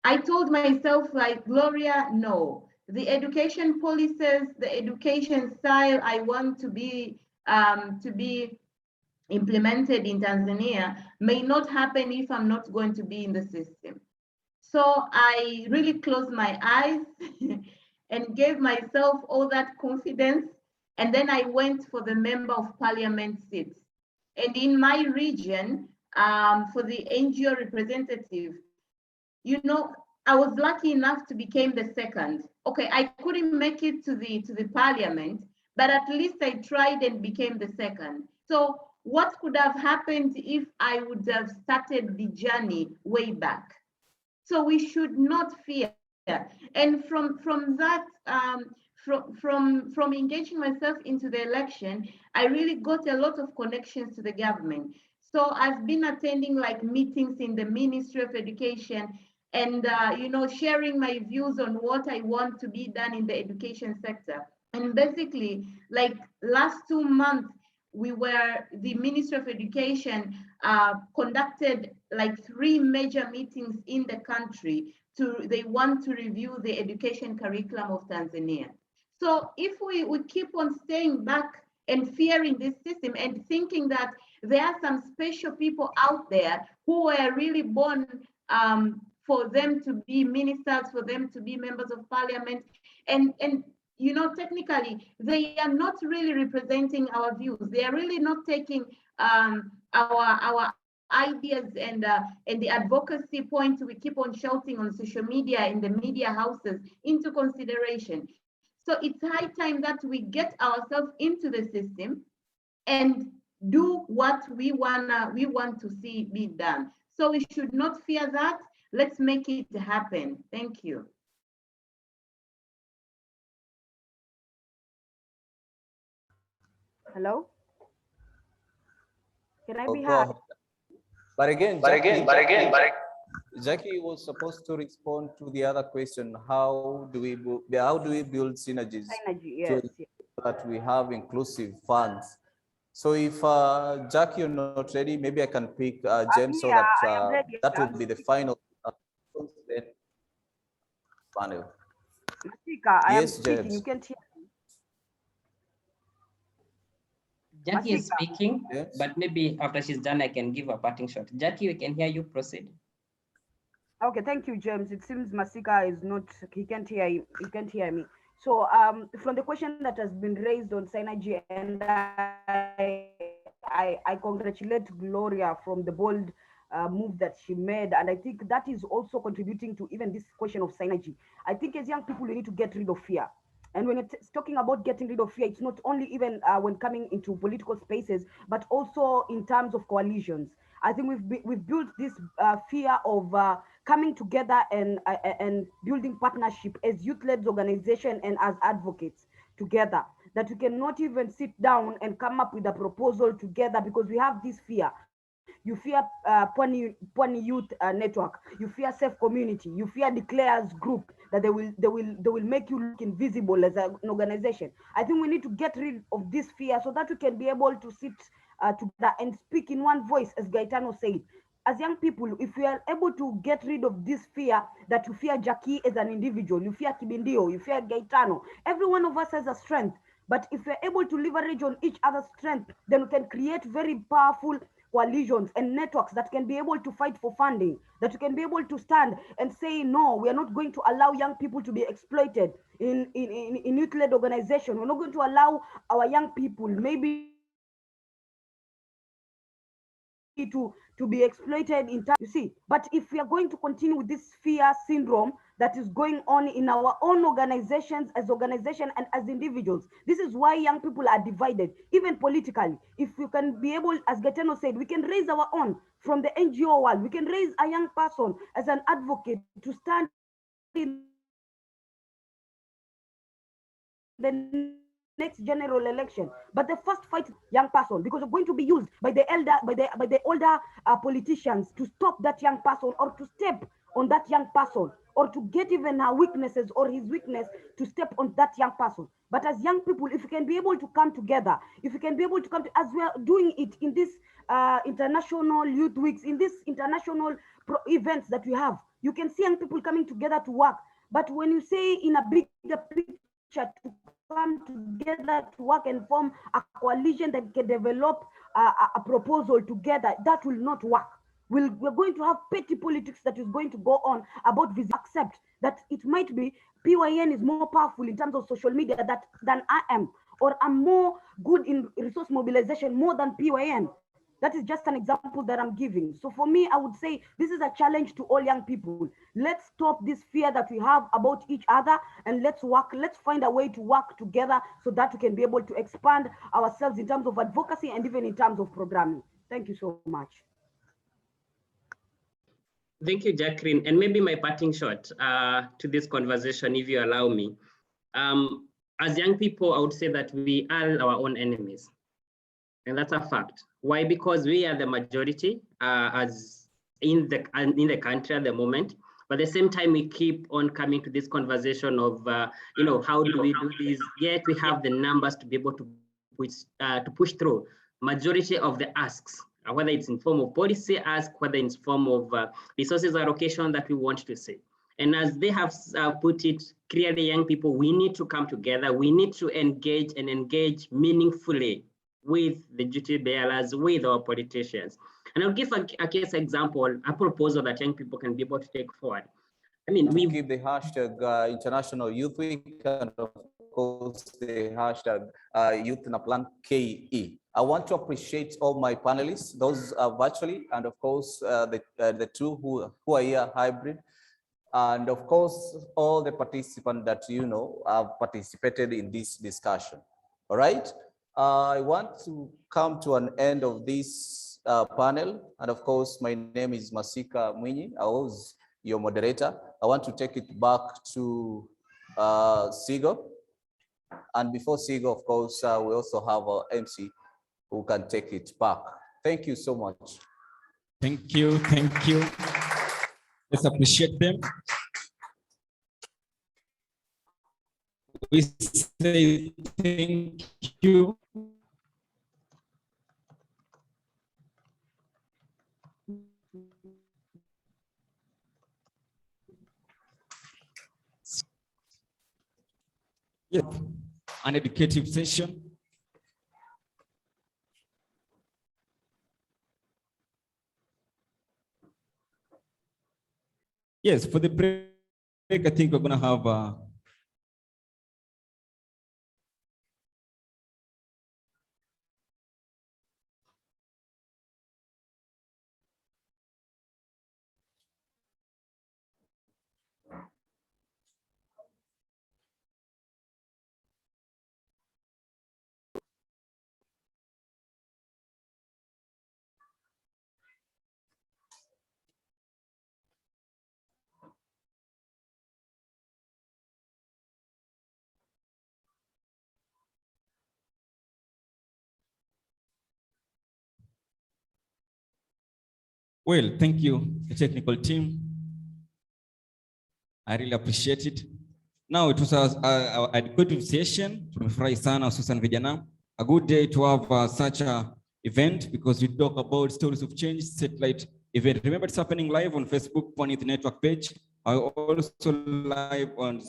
I told myself, like, Gloria, no. The education policies, the education style I want to be implemented in Tanzania may not happen if I'm not going to be in the system. So I really closed my eyes and gave myself all that confidence. And then I went for the member of parliament seats. And in my region, for the NGO representative, you know, I was lucky enough to become the second. Okay, I couldn't make it to the parliament, but at least I tried and became the second. So what could have happened if I would have started the journey way back? So we should not fear. And from that, from engaging myself into the election, I really got a lot of connections to the government. So I've been attending like meetings in the Ministry of Education and you know, sharing my views on what I want to be done in the education sector. And basically, like last 2 months, the Ministry of Education conducted like 3 major meetings in the country. They want to review the education curriculum of Tanzania. So if we keep on staying back and fearing this system and thinking that there are some special people out there who were really born for them to be ministers, for them to be members of parliament, and you know, technically, they are not really representing our views. They are really not taking our ideas and the advocacy points we keep on shouting on social media, in the media houses, into consideration. So it's high time that we get ourselves into the system and do what we want to see be done. So we should not fear that. Let's make it happen. Thank you. Hello? Can I be Go heard? ahead. But again, Jackie was supposed to respond to the other question. How do we build synergies Synergy, to yes, yes. that we have inclusive funds? So if Jackie, you're not ready, maybe I can pick James so that that will be the final panel. Masika, I am Yes, speaking. James. You can't hear me. Jackie is Masika. speaking, but maybe after she's done, I can give a parting shot. Jackie, we can hear you. Proceed. Okay, thank you, James. It seems Masika is not, he can't hear you, he can't hear me. So from the question that has been raised on synergy, and I congratulate Gloria from the bold move that she made. And I think that is also contributing to even this question of synergy. I think as young people, we need to get rid of fear. And when it's talking about getting rid of fear, it's not only even when coming into political spaces, but also in terms of coalitions. I think we've built this fear of coming together and building partnership as youth-led organization and as advocates together, that we cannot even sit down and come up with a proposal together because we have this fear. You fear Pwani Youth Network. You fear Safe Community. You fear Declares Group, that they will make you look invisible as an organization. I think we need to get rid of this fear so that we can be able to sit together and speak in one voice, as Gaetano said. As young people, if we are able to get rid of this fear, that you fear Jackie as an individual, you fear Kibindio, you fear Gaetano, every one of us has a strength. But if we're able to leverage on each other's strength, then we can create very powerful coalitions and networks that can be able to fight for funding, that we can be able to stand and say, no, we are not going to allow young people to be exploited in youth-led organization. We're not going to allow our young people maybe to be exploited in time, you see. But if we are going to continue with this fear syndrome that is going on in our own organizations, as organization and as individuals, this is why young people are divided, even politically. If we can be able, as Gaetano said, we can raise our own from the NGO world. We can raise a young person as an advocate to stand in the next general election. But the first fight is young person, because you're going to be used by the older politicians to stop that young person, or to step on that young person, or to get even her weaknesses or his weakness to step on that young person. But as young people, if you can be able to come together, if you can be able to come to, as we are doing it in this international youth weeks, in this international events that we have, you can see young people coming together to work. But when you say in a bigger picture to come together to work and form a coalition that can develop a proposal together, that will not work. We're going to have petty politics that is going to go on about this. Accept that it might be PYN is more powerful in terms of social media than I am, or I'm more good in resource mobilization more than PYN. That is just an example that I'm giving. So for me, I would say this is a challenge to all young people. Let's stop this fear that we have about each other, and let's find a way to work together so that we can be able to expand ourselves in terms of advocacy and even in terms of programming. Thank you so much. Thank you, Jacqueline. And maybe my parting shot to this conversation, if you allow me. As young people, I would say that we are our own enemies. And that's a fact. Why? Because we are the majority as in the country at the moment. But at the same time, we keep on coming to this conversation of, how do we do this? Yet we have the numbers to be able to push through majority of the asks, whether it's in form of policy ask, whether it's form of resources allocation that we want to see. And as they have put it clearly, young people, we need to come together. We need to engage meaningfully with the duty bearers, with our politicians. And I'll give a case example, a proposal that young people can be able to take forward. I mean, we keep the hashtag International Youth Week, and of course the hashtag Youth in a Plan KE. I want to appreciate all my panelists, those virtually, and of course the two who are here hybrid, and of course all the participants that have participated in this discussion. All right. I want to come to an end of this panel. And of course, my name is Masika Mwinyi. I was your moderator. I want to take it back to Sigo. And before Sigo, of course, we also have our MC who can take it back. Thank you so much. Thank you. Thank you. Let's appreciate them. We say thank you. Yep. An educative session. Yes, for the break, I think we're going to have well, thank you, the technical team. I really appreciate it. Now, it was a educative session. Tumefurahi sana hususan vijana. A good day to have such a event, because we talk about stories of change, satellite event. Remember, it's happening live on Facebook, on the network page. I also live on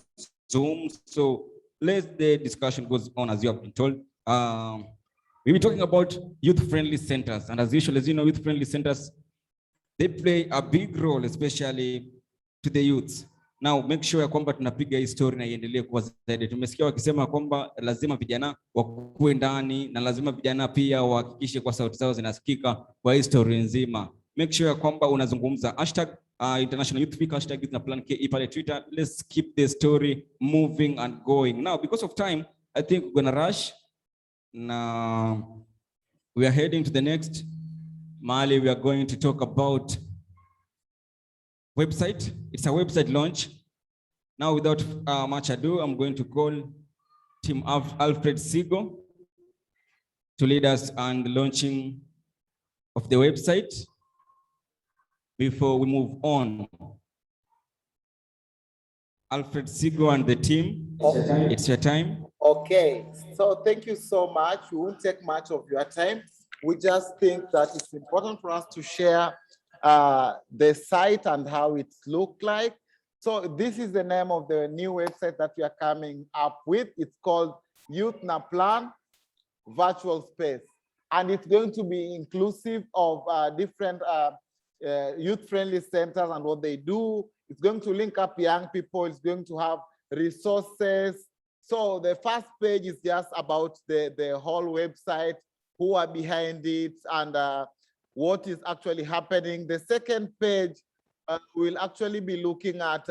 Zoom. So let the discussion goes on as you have been told. We'll be talking about youth-friendly centers. And as usual, as you know, youth-friendly centers, they play a big role, especially to the youths. Now, make sure ya kwamba tunapiga hii story na iendelee kuwa zaidi. Tumesikia wakisema kwamba lazima vijana wakuwe ndani, na lazima vijana pia wahakikishe kwa sauti zao zinasikika kwa hii story nzima. Make sure ya kwamba unazungumza hashtag International Youth Week, hashtag Youth na Plan KE pale Twitter. Let's keep the story moving and going. Now, because of time, I think we're gonna rush. Now, we are heading to the next. Mali, we are going to talk about website. It's a website launch. Now, without much ado, I'm going to call Team Alfred Sigo to lead us on the launching of the website. Before we move on, Alfred Sigo and the team, it's your time. Okay, so thank you so much. We won't take much of your time. We just think that it's important for us to share the site and how it looks like. So this is the name of the new website that we are coming up with. It's called Youth Na Plan Virtual Space. And it's going to be inclusive of different youth-friendly centers and what they do. It's going to link up young people. It's going to have resources. So the first page is just about the whole website, who are behind it, and what is actually happening. The second page will actually be looking at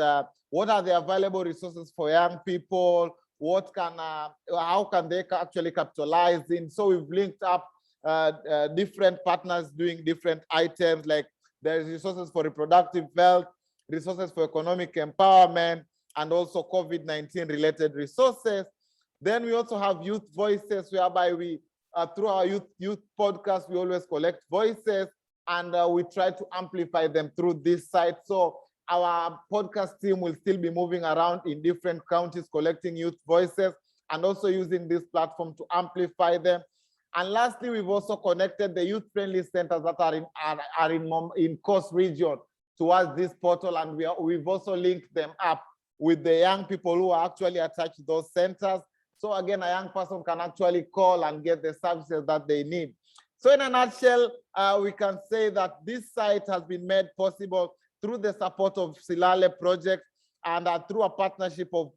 what are the available resources for young people, what can, how can they actually capitalize in. So we've linked up different partners doing different items, like there's resources for reproductive health, resources for economic empowerment, and also COVID-19 related resources. Then we also have youth voices, whereby we, through our youth podcast, we always collect voices and we try to amplify them through this site. So our podcast team will still be moving around in different counties, collecting youth voices and also using this platform to amplify them. And lastly, we've also connected the youth-friendly centers that are in Coast Region towards this portal, and we've also linked them up with the young people who are actually attached to those centers. So again, a young person can actually call and get the services that they need. So in a nutshell, we can say that this site has been made possible through the support of SLALE project and through a partnership of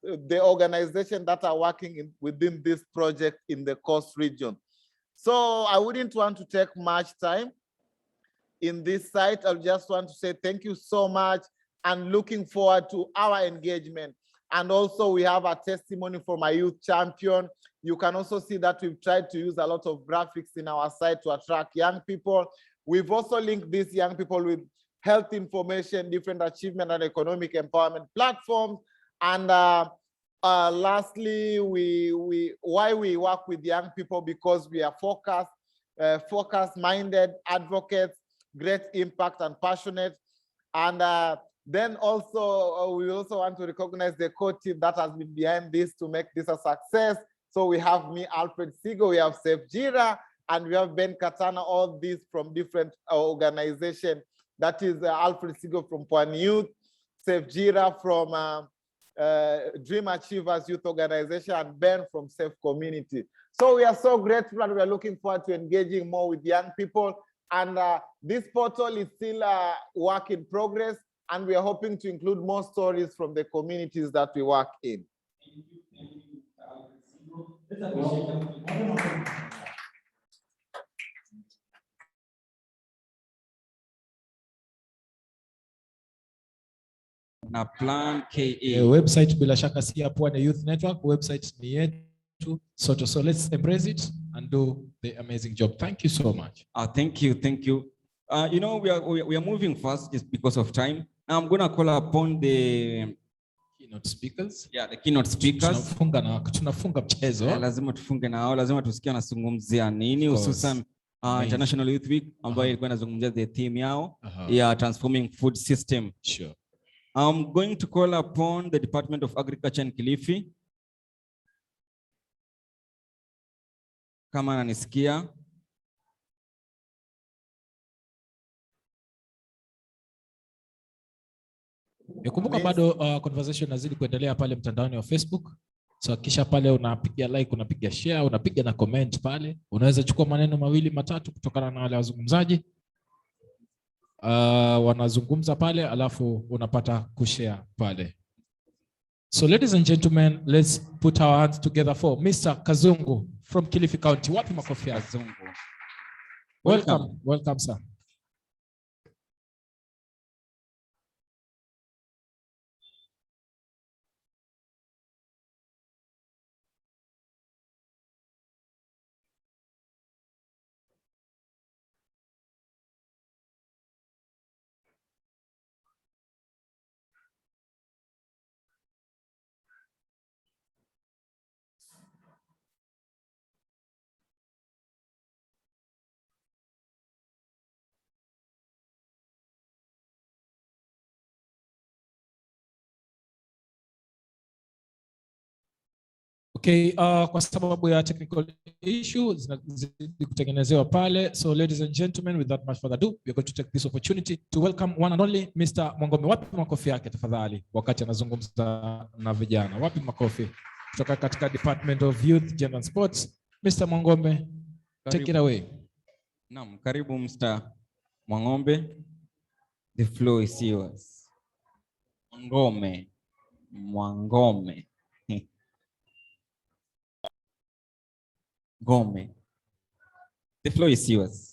the organization that are working within this project in the Coast Region. So I wouldn't want to take much time in this site. I just want to say thank you so much and looking forward to our engagement. And also we have a testimony from a youth champion. You can also see that we've tried to use a lot of graphics in our site to attract young people. We've also linked these young people with health information, different achievement and economic empowerment platforms. And lastly, why we work with young people, because we are focused-minded advocates, great impact and passionate. And then also, we also want to recognize the core team that has been behind this to make this a success. So we have me, Alfred Sigo, we have Sef Jira, and we have Ben Katana, all these from different organizations. That is Alfred Sigo from Pwani Youth, Sef Jira from Dream Achievers Youth Organization, and Ben from Safe Community. So we are so grateful and we are looking forward to engaging more with young people. And this portal is still a work in progress, and we are hoping to include more stories from the communities that we work in. Na plan KA. Website bila shaka si ya Pwani Youth Network, website ni yetu. So let's embrace it and do the amazing job. Thank you so much. Thank you. You know, we are moving fast just because of time. Now I'm gonna call upon the keynote speakers. Yeah, the keynote speakers. Tunafunga mchezo. Lazima tufunge nao, lazima tusikie wanazungumzia nini, hususan International Youth Week ambayo ilikuwa inazungumzia the theme yao ya transforming food system. Sure. I'm going to call upon the Department of Agriculture in Kilifi. Kama ananisikia. Kumbuka bado conversation nazidi kuendelea pale mtandaoni wa Facebook. So kisha pale unapiga like, unapiga share, unapiga na comment pale. Unaweza chukua maneno mawili matatu kutokana na wale wazungumzaji. Wanazungumza pale alafu unapata kushare pale. So ladies and gentlemen, let's put our hands together for Mr. Kazungu from Kilifi County. Wapi makofi ya Kazungu? Welcome sir. Okay, kwa sababu ya technical issue zinazidi kutengenezewa pale. So ladies and gentlemen, without much further ado, we are going to take this opportunity to welcome one and only Mr. Mwangome. Wapi makofi yake tafadhali wakati anazungumza na vijana? Wapi makofi? Kutoka katika Department of Youth, Gender and Sports. Mr. Mwangome, take it away. Naam, karibu Mr. Mwangome. The floor is yours. Mwangome. Mwangome. Gome. The floor is yours.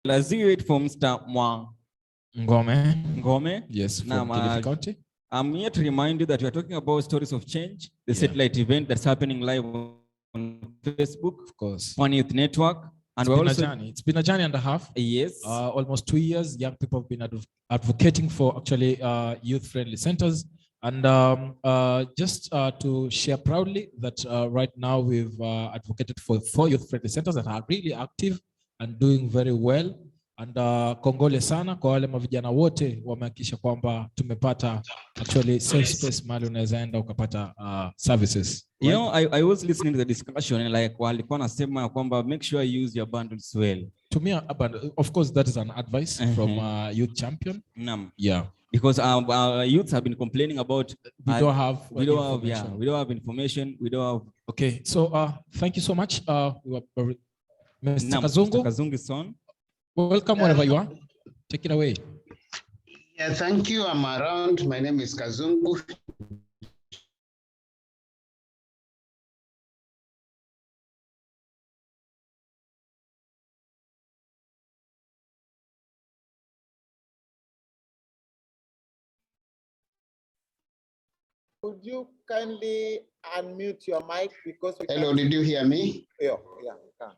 Let's do it for Mr. Ngome. Yes, from Kilifi County. I'm here to remind you that we are talking about Stories of Change, the satellite event that's happening live on Facebook, of course, One Youth Network. And it's been a journey and a half. Yes. Almost 2 years. Young people have been advocating for actually youth-friendly centers. And just to share proudly that right now we've advocated for 4 youth-friendly centers that are really active and doing very well. And kongole sana kwa wale mavijana wote wamehakikisha kwamba tumepata actually safe space mahali unaweza enda ukapata services. You know, I was listening to the discussion and like walikuwa nasema kwamba make sure you use your bundles well. To me, of course, that is an advice from Youth Champion. Yeah. Because our youths have been complaining about we don't have information. We don't have. Okay, so thank you so much, Mr. Kazungu. Kazungu son. Welcome wherever you are. Take it away. Yeah, thank you. I'm around. My name is Kazungu. Could you kindly unmute your mic because we Hello, did you hear me? Yeah, we can.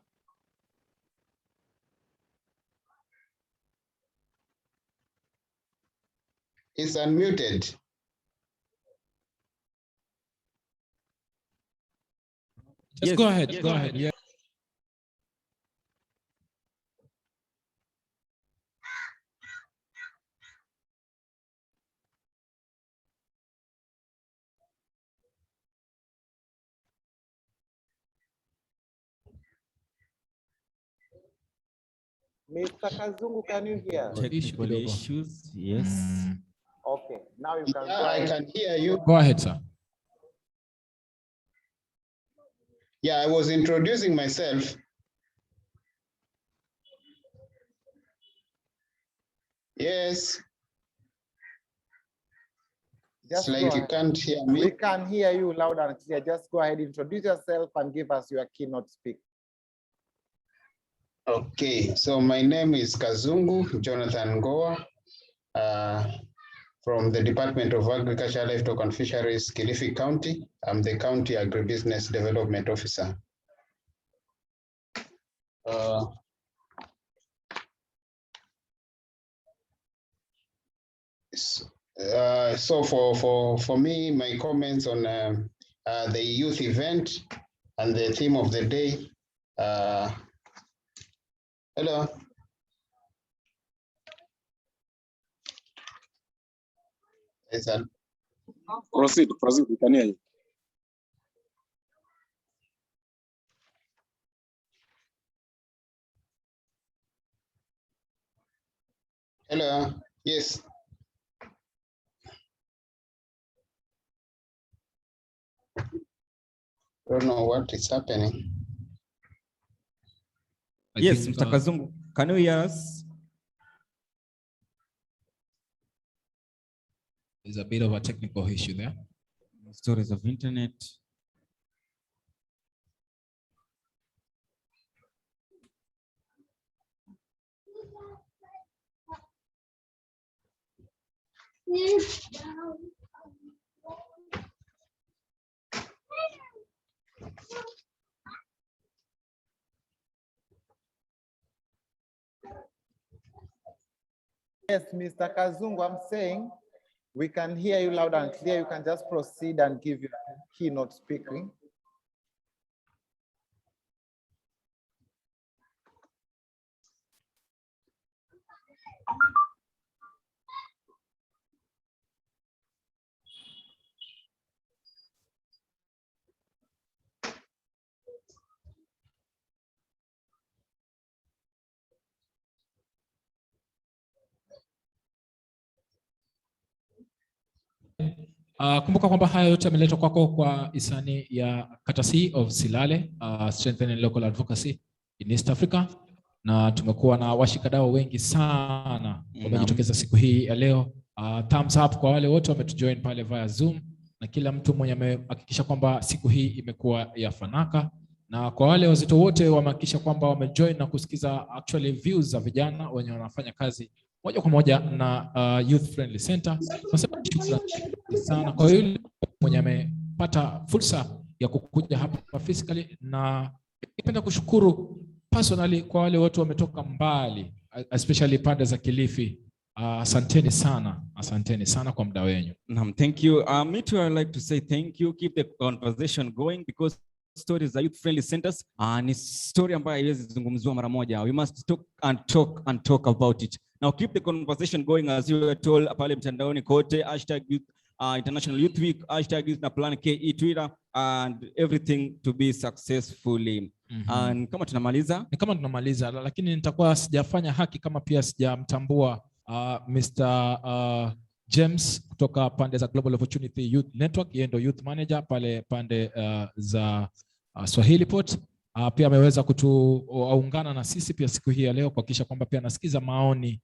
It's unmuted. Just go ahead. Go ahead. Yeah. Mr. Kazungu, can you hear? Technical issues, yes. Okay, now you can. Yeah, I can hear you. Go ahead, sir. Yeah, I was introducing myself. Yes. Just it's like you can't hear me. We can hear you loud and clear. Just go ahead, introduce yourself and give us your keynote speak. Okay, so my name is Kazungu Jonathan Ngoa, from the Department of Agriculture, Livestock and Fisheries, Kilifi County. I'm the County Agribusiness Development Officer. So for me, my comments on the youth event and the theme of the day. Hello. Proceed, we can hear you. Hello, yes. I don't know what is happening. Yes, Mr. Kazungu, can you hear us? There's a bit of a technical issue there. Stories of internet. Yes, Mr. Kazungu, I'm saying we can hear you loud and clear. You can just proceed and give your keynote speaking. Kumbuka kwamba haya yote yameletwa kwako kwa hisani ya Courtesy of SLALE, Strengthening Local Advocacy in East Africa, na tumekuwa na washikadau wengi sana wamejitokeza siku hii ya leo. Thumbs up kwa wale wote wametujoin pale via Zoom, na kila mtu mwenye amehakikisha kwamba siku hii imekuwa ya fanaka, na kwa wale wazito wote wamehakikisha kwamba wamejoin na kusikiza actually views za vijana wenye wanafanya kazi moja kwa moja na Youth Friendly Center. Nasema shukrani sana kwa yule mwenye amepata fursa ya kukuja hapa physically, na ningependa kushukuru personally kwa wale watu wametoka mbali, especially pande za Kilifi. Asanteni sana kwa muda wenu. Thank you. Me too, I like to say thank you. Keep the conversation going, because stories za Youth Friendly Centers ni story ambayo haiwezi zungumziwa mara moja. We must talk about it. Now keep the conversation going, as you were told pale mtandaoni kote, #youth, International Youth Week, #youth na plan KE Twitter, and everything to be successfully. And kama tunamaliza, lakini nitakuwa sijafanya haki kama pia sijamtambua Mr. James kutoka pande za Global Opportunity Youth Network. Yeye ndio youth manager pale pande za Swahili Port. Pia ameweza kutuungana na sisi pia siku hii ya leo kuhakikisha kwamba pia nasikiza maoni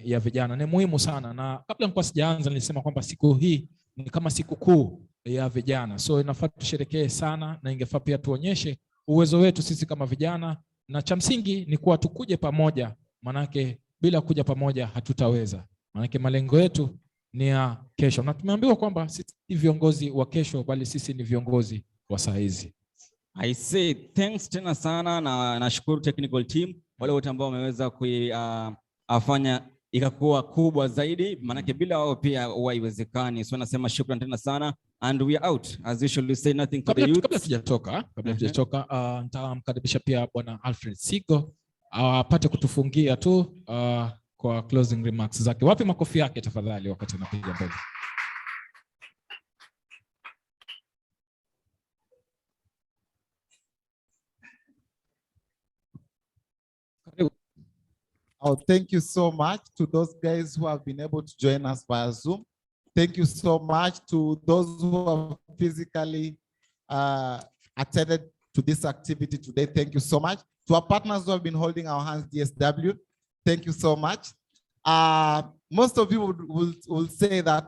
ya vijana. Ni muhimu sana, na kabla nilikuwa sijaanza nilisema kwamba siku hii ni kama siku kuu ya vijana, so inafaa tusherekee sana, na ingefaa pia tuonyeshe uwezo wetu sisi kama vijana, na cha msingi ni kuwa tukuje pamoja, manake bila kuja pamoja hatutaweza, manake malengo yetu ni ya kesho, na tumeambiwa kwamba sisi si viongozi wa kesho, bali sisi ni viongozi wa saa hizi. I say thanks tena sana, na nashukuru technical team wale wote ambao wameweza kuifanya ikakuwa kubwa zaidi, manake bila wao pia huwa haiwezekani. So nasema shukrani tena sana, and we are out as usual. We say nothing for the youth. Kabla tujatoka, nitamkaribisha pia Bwana Alfred Sigo apate kutufungia tu kwa closing remarks zake. Wapi makofi yake tafadhali wakati anapiga mbele. Oh, thank you so much to those guys who have been able to join us via Zoom. Thank you so much to those who have physically attended to this activity today. Thank you so much. To our partners who have been holding our hands, DSW, thank you so much. Most of you will say that,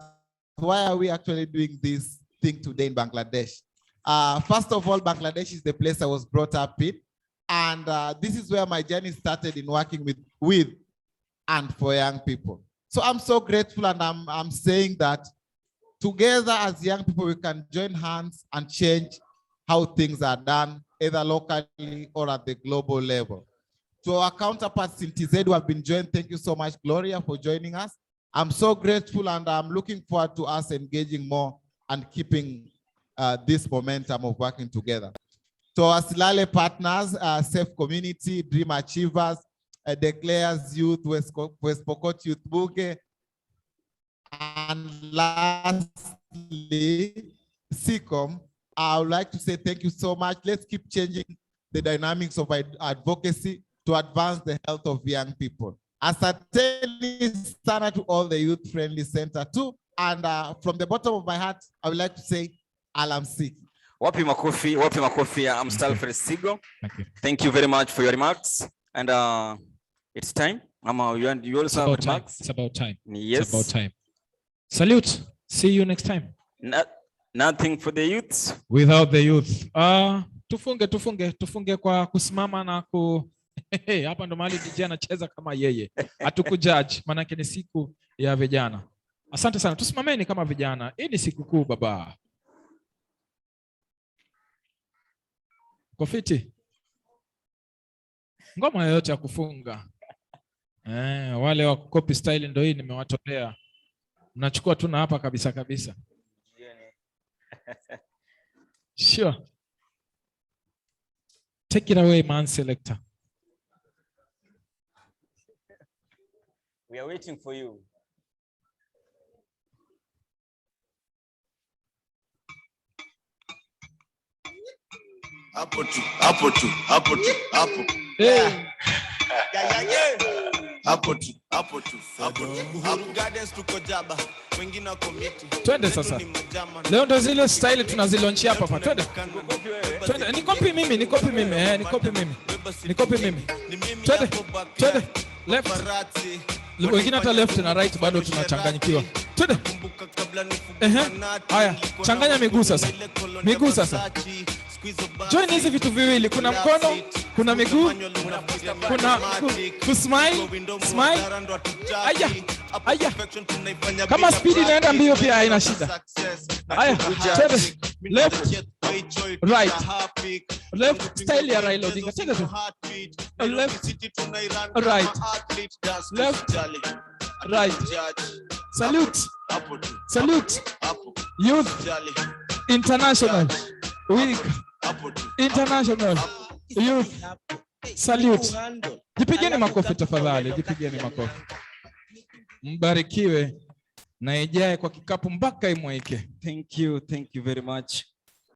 why are we actually doing this thing today in Bangladesh? First of all, Bangladesh is the place I was brought up in. And this is where my journey started in working with and for young people. So I'm so grateful, and I'm saying that together as young people, we can join hands and change how things are done, either locally or at the global level. To our counterparts in TZ who have been joined, thank you so much, Gloria, for joining us. I'm so grateful, and I'm looking forward to us engaging more and keeping this momentum of working together. To our SLALE partners, Safe Community, Dream Achievers, Declares Youth, West Pokot Youth Buke, and lastly, SICOM, I would like to say thank you so much. Let's keep changing the dynamics of advocacy to advance the health of young people. Asanteni sana to all the Youth Friendly Center too. And from the bottom of my heart, I would like to say, alamsiki. Wapi makofi, wapi makofi ya Alfred Sigo. Thank you very much for your remarks. And it's time. You also have remarks. It's about time. Yes. It's about time. Salute. See you next time. Nothing for the youths. Without the youth. Tufunge kwa kusimama na hapa ndo mahali DJ anacheza kama yeye. Hatukujudge, maana ni siku ya vijana. Asante sana. Tusimameni kama vijana. Hii ni siku kuu baba. Kofiti. Ngoma yoyote ya kufunga. Wale wa copy style ndio hii nimewatolea. Mnachukua tu na hapa kabisa kabisa. Sure. Take it away, man selector. We are waiting for you. Hapo tu, hapo tu, hapo tu, hapo. Hapo tu, hapo tu, hapo tu. Hapo Gardens tuko Jaba, wengine wako Miti. Twende sasa. Leo ndo zile style tunazilaunch hapa hapa. Twende. Twende. Ni copy mimi. Twende. Twende. Left. Wengine hata left na right bado tunachanganyikiwa. Twende. Haya, changanya miguu sasa. Miguu sasa. Join hizi vitu viwili, kuna mkono, kuna miguu, kuna kusmile, smile. Aya. Kama speed inaenda mbio pia haina shida. Aya, twende. Left, right. Left style ya Raila Odinga. Cheka tu. Left, right. Left, right. Salute. Salute. Youth International Week. International Youth Salute. Jipigeni makofi tafadhali, jipigeni makofi. Mbarikiwe na ijae kwa kikapu mpaka imwaike. Thank you very much.